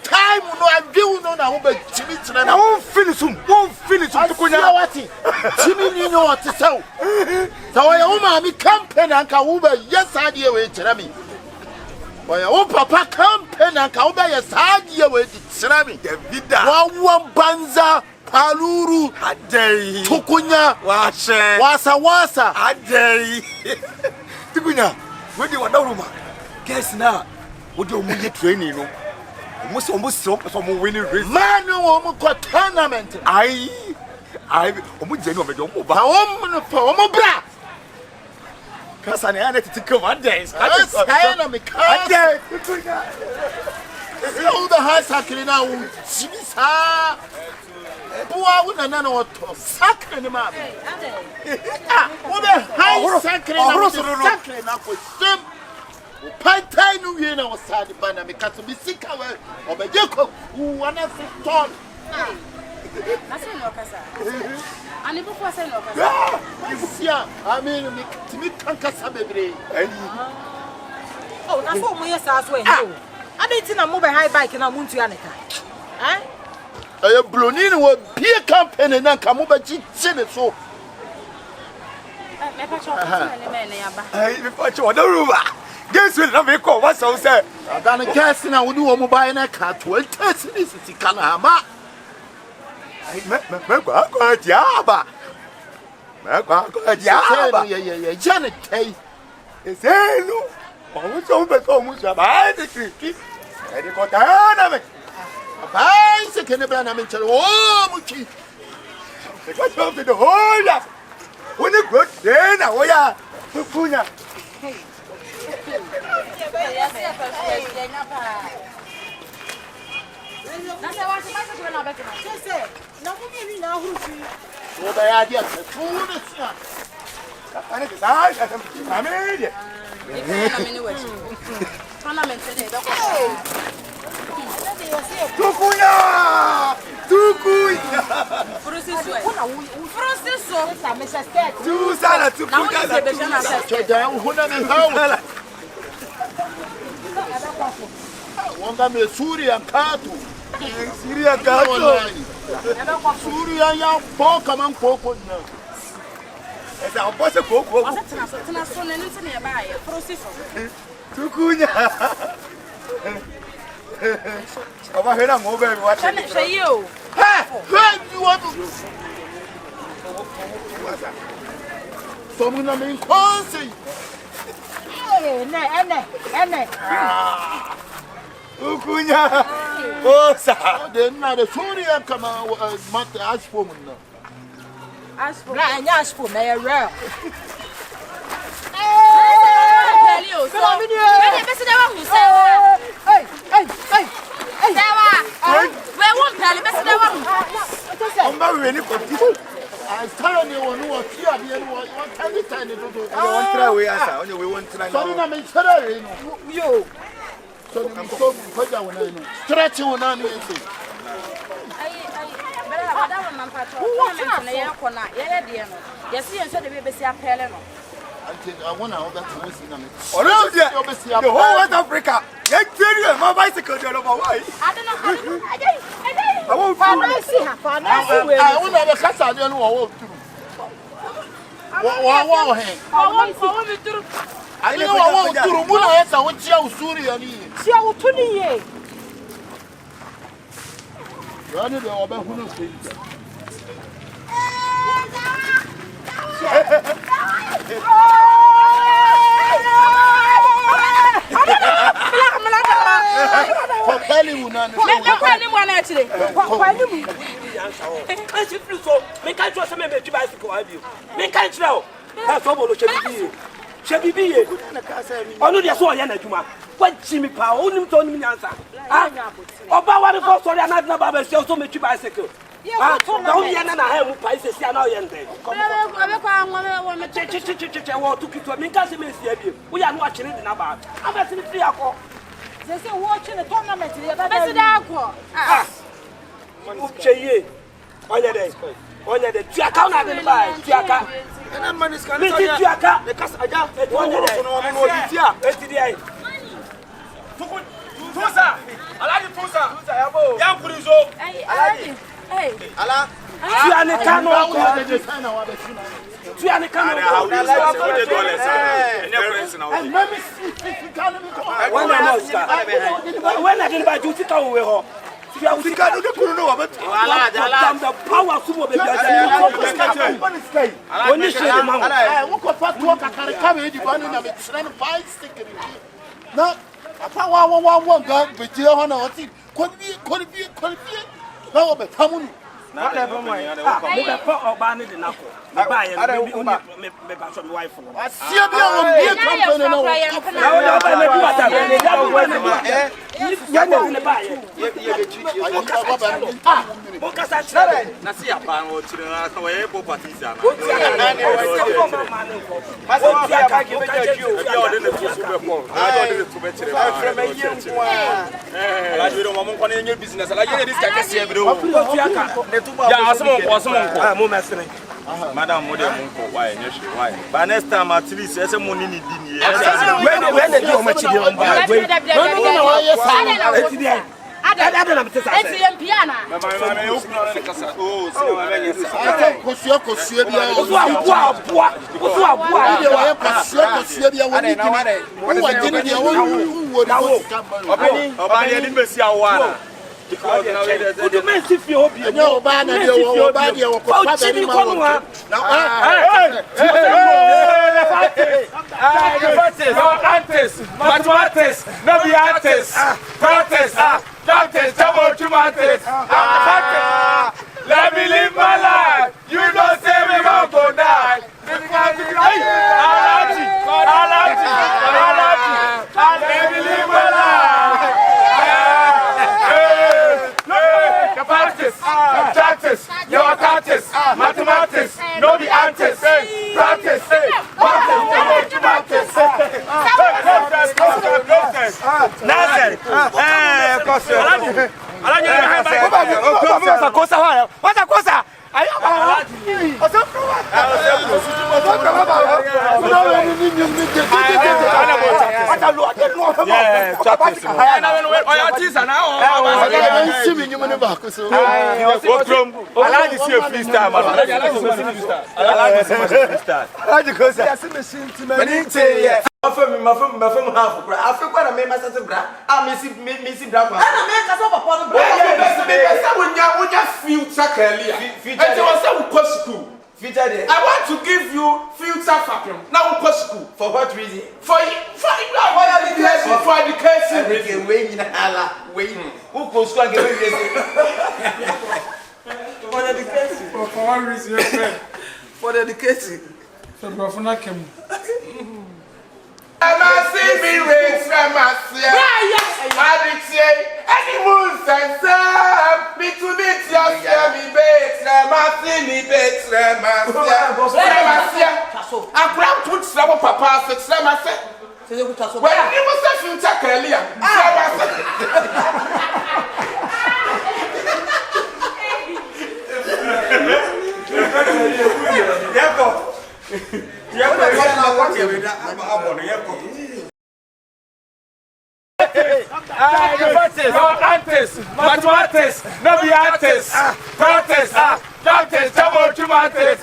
[SPEAKER 2] time no abiu no na wo ba timi tire na
[SPEAKER 3] won finish to kunya
[SPEAKER 2] wati timi ni no ati saw so ya wo ma mi campaign anka wo ba yesade we tire mi oya wo papa campaign anka wo ba yesade we tire mi Davida wa banza paluru adai tukunya wasa
[SPEAKER 3] adai tukunya we dey wadawruma guess na we dey omuye training no almost some winning race.
[SPEAKER 2] Man, no tournament.
[SPEAKER 3] I almost genuine.
[SPEAKER 2] Bra.
[SPEAKER 3] Kasane ane titi one day.
[SPEAKER 2] I am a car. All the high sacred now. Jimisa. Boa wouldn't know what sacred man. What the high sacred now for them. Pantai no we na wasade bana because be sika we obejeko wana se ton
[SPEAKER 10] na se no kasa ani bu ko se no kasa
[SPEAKER 2] isia I mean me timi kan kasa bebre
[SPEAKER 5] oh na so mo yesa so ehio adenti na mo be high bike na mo ntu ya neka
[SPEAKER 2] eh bloni ni wo pie campaign na nka mo ba chi ne so
[SPEAKER 10] me pa cho ko me ne yaba
[SPEAKER 3] me pa cho da ruba. Guess will not be called. What's so sad?
[SPEAKER 2] I done guess now. We do a mobile and a car 12 this is Kanama.
[SPEAKER 3] Jaba. Janet,
[SPEAKER 2] Ezeno. Vamos a un beso mucho más de Cristi. Edi kotana me. Pai se que ne brana me chelo. Oh, muchi. Se ka chom de hoya. Woni good day na oya. Tukunya. Wanga me Surya katu. Surya katu. Surya ya poka man poko na. Esa opose poko.
[SPEAKER 10] Tena so ne nti ne ba ye process.
[SPEAKER 2] Tukunya. Oba hera mo be wa.
[SPEAKER 10] Hwe ye o.
[SPEAKER 2] Ha! Hwe you want to. Somuna me konsi.
[SPEAKER 5] Ene.
[SPEAKER 2] Tukunya. Osa. De na de Surya kama mat aspo mun na.
[SPEAKER 5] Aspo. Na anya aspo na ye real.
[SPEAKER 2] I want to that to listen to me. The whole West Africa. You tell you my bicycle you're number 1.
[SPEAKER 10] I don't know.
[SPEAKER 2] I won't I want to have a casa I don't know what to do. What I don't know what to do. Muna yesa wachia usuri yani.
[SPEAKER 5] Sia utuni ye.
[SPEAKER 2] Yani de oba hunu kwenda.
[SPEAKER 10] watching the tournament.
[SPEAKER 1] Madam, why? By next time, at least, there's a money in
[SPEAKER 4] O do men si fi obi.
[SPEAKER 2] No ba na de wo ba de wo ko pa be ma wo. Na
[SPEAKER 3] Antes, mathematics, no be artists. Practice, trouble tomatoes. Let me live my life. You don't say we won't go die. Let me live my life. Practice, your artists, mathematics, no be artists. Practice, I want to give you future vacuum. Now we school. For what reason? For education. For education. Who goes to get for education? For what reason? For education. For education. See me raise from my any moves and some me to meet your me bakes, me bakes, I grab put some papa said, when you was a future career, Antes, mathematics, no be artists. Practice, trouble tomatoes.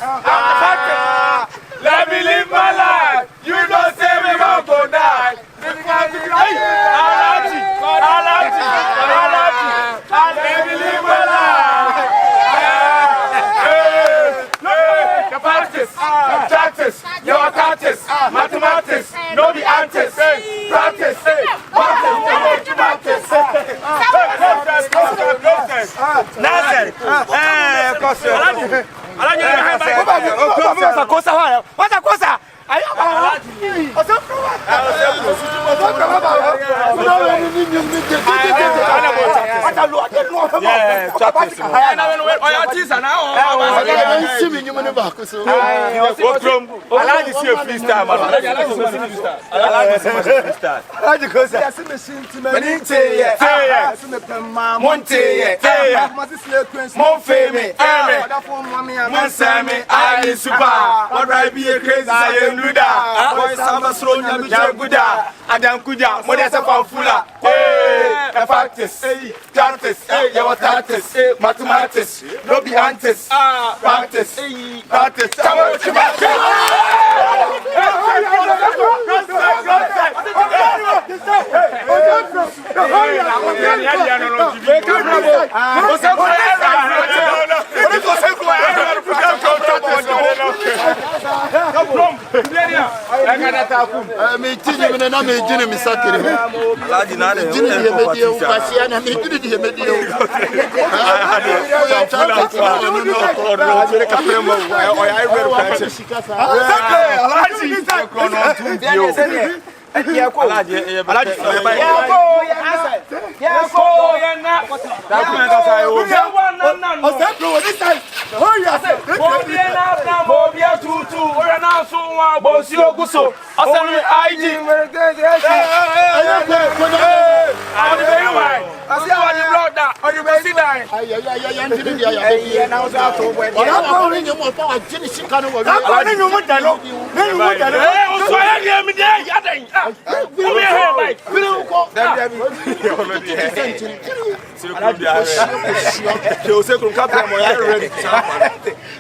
[SPEAKER 3] Let me live my life. You don't say we won't go die. Let me live my life. Practice, your artists, mathematics, no be artists. Practice, mathematics, no be antics. Practice.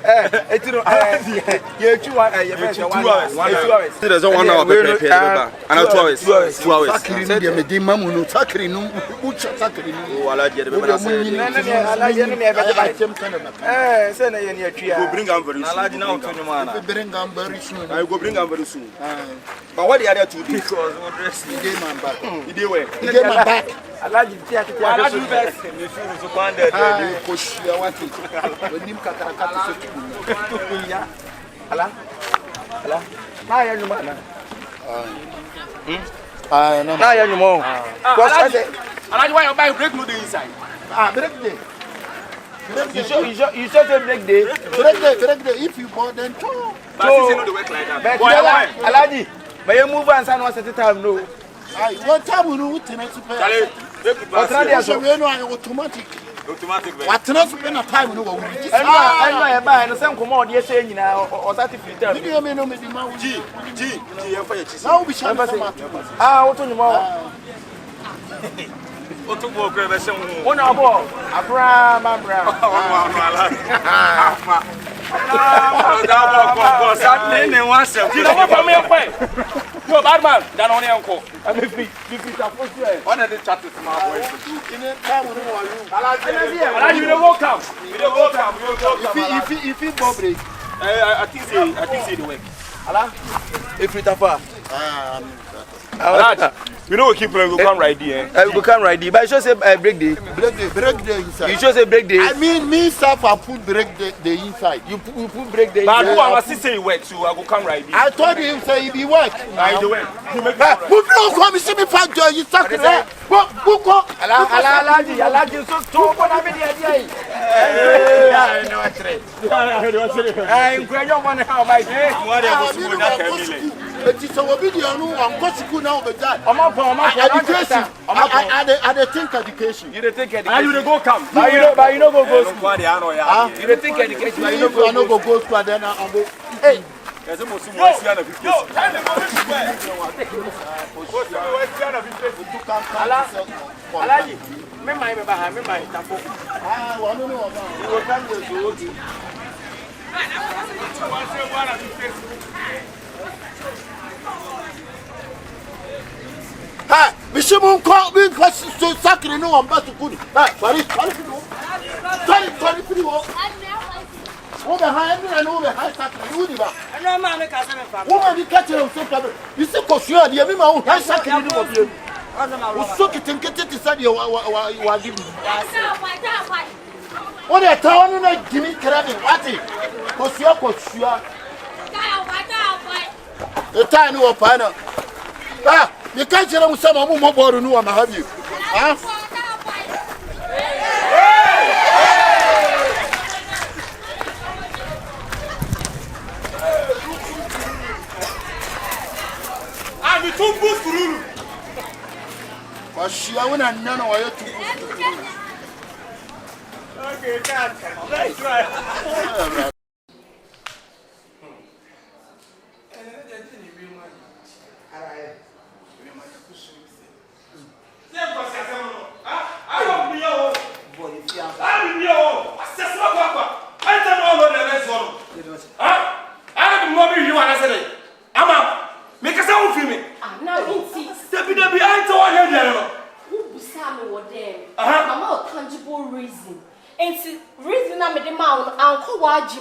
[SPEAKER 3] It's you 2 hours. There's 1 hour and 2 hours. 2 hours.
[SPEAKER 2] Sakiri no de me di mamu no sakiri no ucha sakiri no.
[SPEAKER 3] Wala je de be na say. Say na ye na atwa. Go bring am very soon. Alaji na on to nyuma na.
[SPEAKER 2] Bring am very soon.
[SPEAKER 3] I go bring am very soon. But what the other 2 days? Because no dress.
[SPEAKER 2] He dey man back.
[SPEAKER 3] He dey where?
[SPEAKER 2] He dey man back.
[SPEAKER 3] Alaji tia tia. Alaji best. Me feel so banded.
[SPEAKER 2] Ko shia wati. Wenim kakarakati so tubu.
[SPEAKER 3] Ya. Ala. Na ya nyuma na.
[SPEAKER 2] No.
[SPEAKER 3] Na ya nyuma. Because
[SPEAKER 9] Alaji why you buy break no dey inside?
[SPEAKER 2] Break day.
[SPEAKER 3] You should say break day.
[SPEAKER 2] Break day. If you bought them,
[SPEAKER 9] But you know the work like that.
[SPEAKER 3] But Alaji, may you move and sign one set time no.
[SPEAKER 2] What time we know tenant to pay? We know automatic. What tenant to pay na time no we.
[SPEAKER 3] I buy no same come on dey say nyina o certificate.
[SPEAKER 2] You me no me di ma
[SPEAKER 3] G e fa ya chi.
[SPEAKER 2] Now we shall
[SPEAKER 3] what to nyuma.
[SPEAKER 9] Otu bo kre be se hu.
[SPEAKER 3] Wona abo Awurama bra. Yo, bad man, down on the uncle. I'm a free. On the chat with my boy. You don't come.
[SPEAKER 2] If you Bobby,
[SPEAKER 3] I think say the way. Allah, if you tafa. You know we keep playing. We come right there. We come right there. But you should say break day.
[SPEAKER 2] Break day inside.
[SPEAKER 3] You should say break day.
[SPEAKER 2] I mean, me self I put break day inside.
[SPEAKER 3] You put break day.
[SPEAKER 1] But who am I say work so I go come right there.
[SPEAKER 2] I told him say he be work.
[SPEAKER 1] I do work. You make
[SPEAKER 2] it. Who don't come see me find joy? You talk there. Who
[SPEAKER 3] Alaji, so go na me there. I know what it. I'm going to money how my day.
[SPEAKER 1] What are you doing?
[SPEAKER 2] But it's a video no on go school now be that.
[SPEAKER 3] Education.
[SPEAKER 2] I think education.
[SPEAKER 3] You dey think education.
[SPEAKER 1] And you dey go come.
[SPEAKER 3] But you no go school.
[SPEAKER 1] What they are no ya.
[SPEAKER 3] You dey think education.
[SPEAKER 2] You no go school then I go. Hey.
[SPEAKER 1] There's almost some more Siana Victor. No,
[SPEAKER 3] Alaji, me mai me ba me mai tapo.
[SPEAKER 2] Wa no no ba. You go come there so okay. Ha, bishimun ko bin so sakri no on ba to kuni. Ha, sorry. Wo be ha emi na wo be ha sakri wo di ba.
[SPEAKER 5] No ma me ka se me fa.
[SPEAKER 2] Wo ma di ka tell so problem. You see ko sua di emi ma wo ha sakri ni mo bi. Wo so kitinkete ti sa di wa di bi. Wo de ta wonu na gimi krabi wati. Ko sua. The time you are na. Ah, you can't tell them some more board no am have you. Ah.
[SPEAKER 1] I'm too good for you.
[SPEAKER 2] But she I want to know why you too.
[SPEAKER 1] Okay, that's right.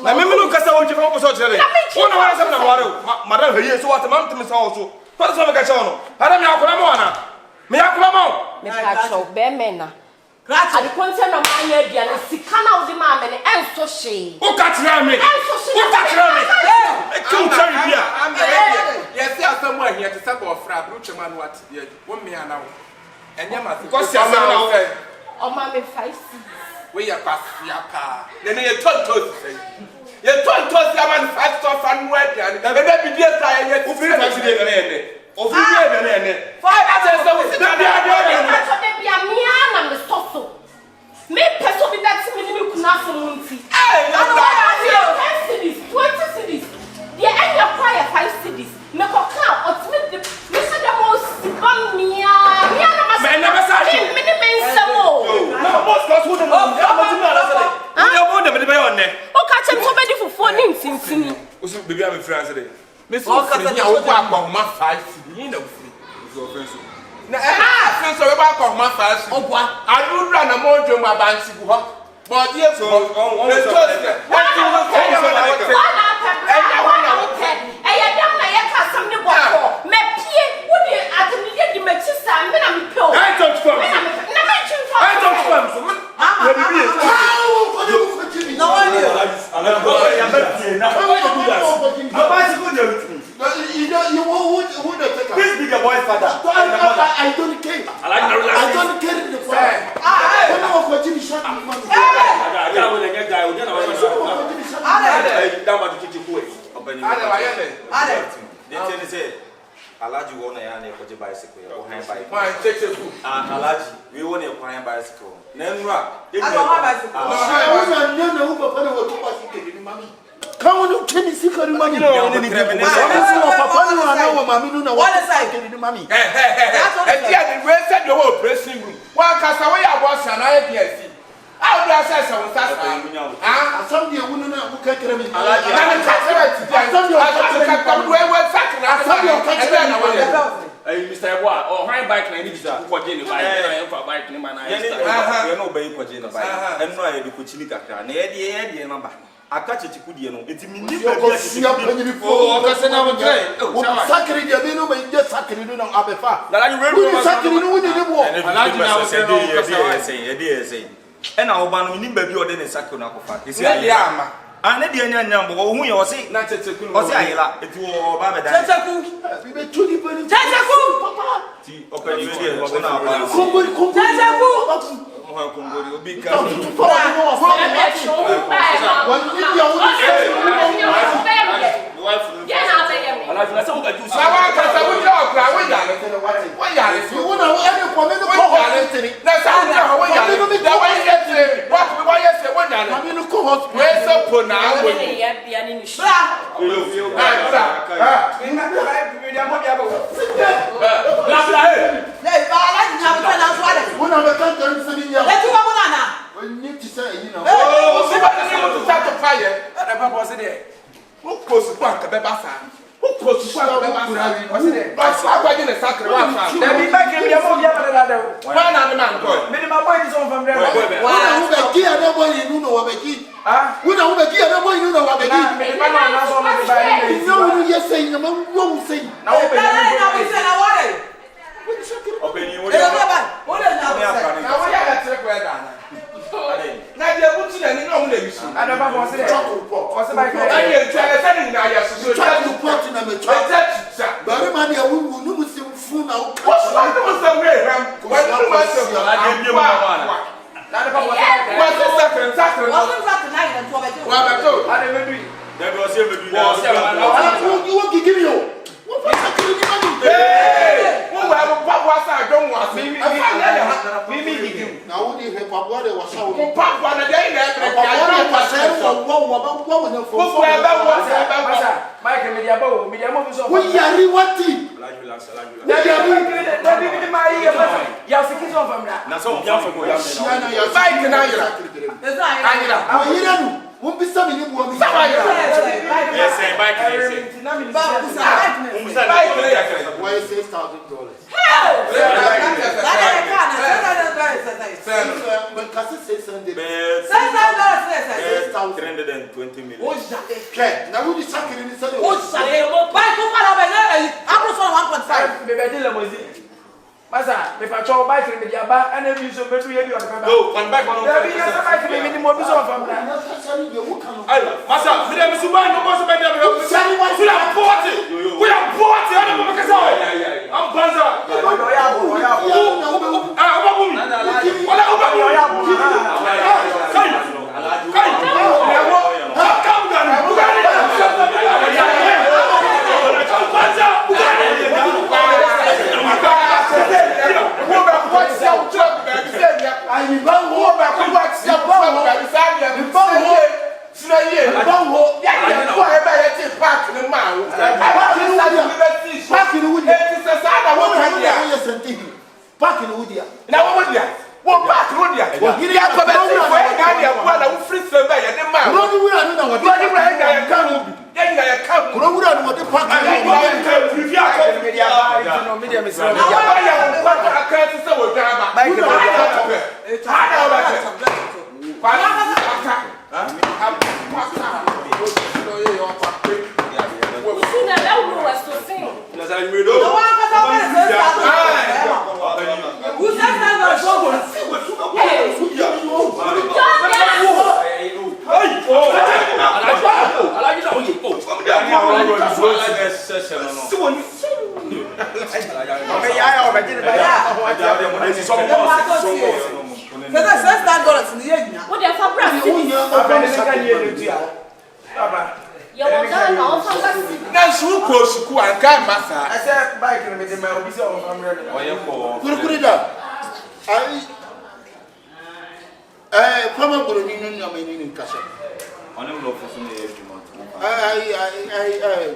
[SPEAKER 3] Na me no kasa won chifa ko so chere. Wona wala sam na ware. Madam he so what mam timi so so. Fa so me ka che wono. Ada me akora mo ana. Me akora mo.
[SPEAKER 10] Me ka cho be me na. Adi konse na ma anya bia na sika na odi ma me ne enso hye.
[SPEAKER 3] O ka tira me. O ka tira me. E ku tira bia.
[SPEAKER 9] Am ready. Yes, asem wa here to sabo fra bruche man what here. Won me ana wo. Enya ma
[SPEAKER 3] Ko sia sam na wo.
[SPEAKER 10] O ma me 5 cedis.
[SPEAKER 9] We ya pass ya pa. Then you tonto say. You tonto say man fast off and word and be be dey try you.
[SPEAKER 3] O free taxi dey na ene. O free dey na ene.
[SPEAKER 9] Five hours so we sit down there.
[SPEAKER 10] Ka cho de bia me ana me soso. Me peso bi that me ni kuna so munti.
[SPEAKER 9] Hey,
[SPEAKER 10] no that 10 cedis, 20 cedis. The end your choir 5 cedis. Me ko ka ultimate me say the most bam me ana ma.
[SPEAKER 3] Me never say so.
[SPEAKER 10] Me ni nsamo.
[SPEAKER 3] No, boss cause who the no. Ya mo timi ala say. Who dey born dem dey buy on there.
[SPEAKER 10] O ka catch him somebody for phone since me.
[SPEAKER 9] What's the baby? I'm friends today. Miss Walker, you are about my 5. You know, friends. Friends are about my 5. Oh, what? I do run a more to my bank. But yes,
[SPEAKER 3] Please be the boy's father.
[SPEAKER 2] I don't care. I don't care the fact.
[SPEAKER 3] Alaji won a yarn for the bicycle or hand bike. Alaji, we won a crying bicycle. Nemra, I
[SPEAKER 2] Come on, can you see money? What is mommy?
[SPEAKER 9] The rest of the whole pressing room. One cast away I was an IPSC. I'll do a session with that.
[SPEAKER 2] Some dear woman who can't get me.
[SPEAKER 3] Mr. Wa or high bike like this for Jenny for bike man. I know by for Jenny bike. And no, I do Kuchilika. Near number. I catch it to Kudiano. It's me. Oh, because I never try.
[SPEAKER 2] Sacred, you know, but just sacred, you know, Abefa.
[SPEAKER 3] That I really
[SPEAKER 2] sacred, you know, when you walk.
[SPEAKER 3] And I say, and our ban in baby or then a sacrament of fact. It's Yama. And the Indian number who you say, not a second, or say, it will Baba. We were 2 people.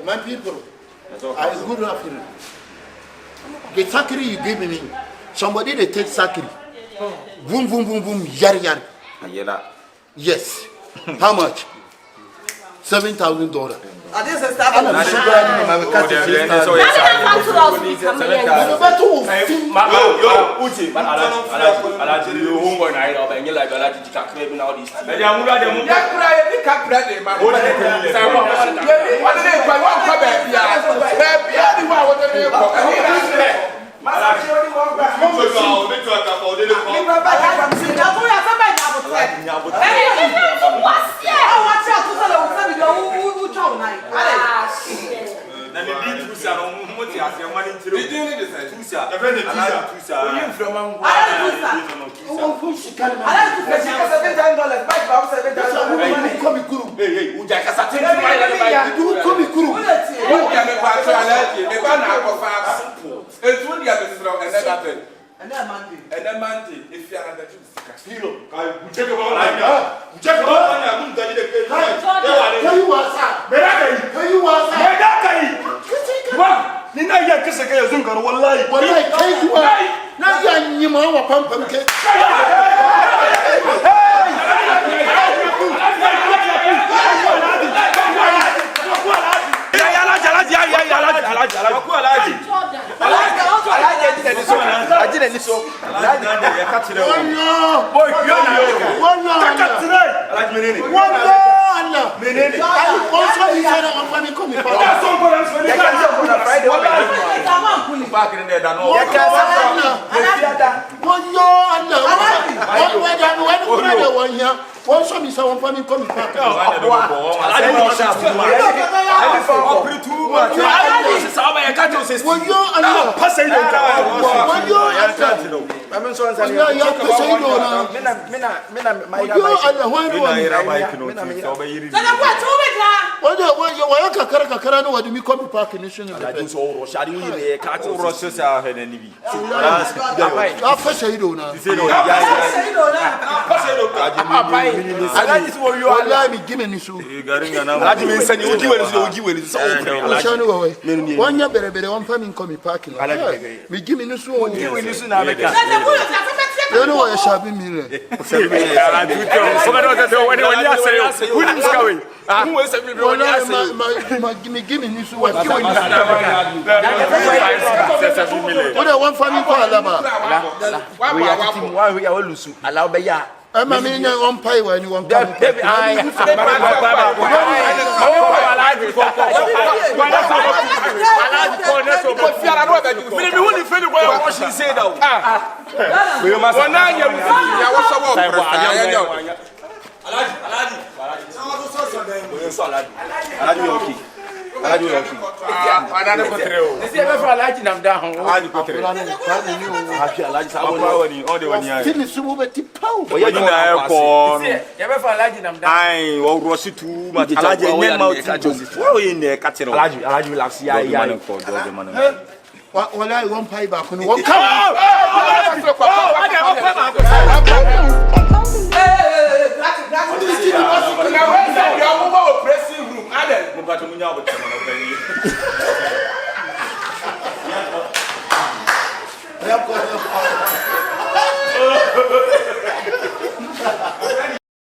[SPEAKER 2] My people, I good afternoon. The sakiri you give me, somebody they take sakiri. Boom, boom, boom, boom, yar yar. Yes. How much? $7,000. I didn't say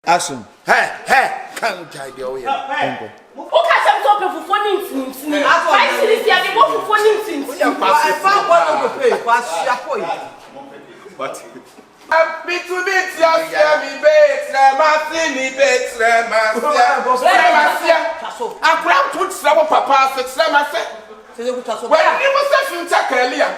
[SPEAKER 2] Action. Hey, can't tell you.
[SPEAKER 10] Okay, I'm talking for funny things. I see this here, they for funny things.
[SPEAKER 8] I found one of the pay, pass your point.
[SPEAKER 9] But me to meet you, me bait, me bait, I grab put some papa, said some said. When you was a few tack earlier,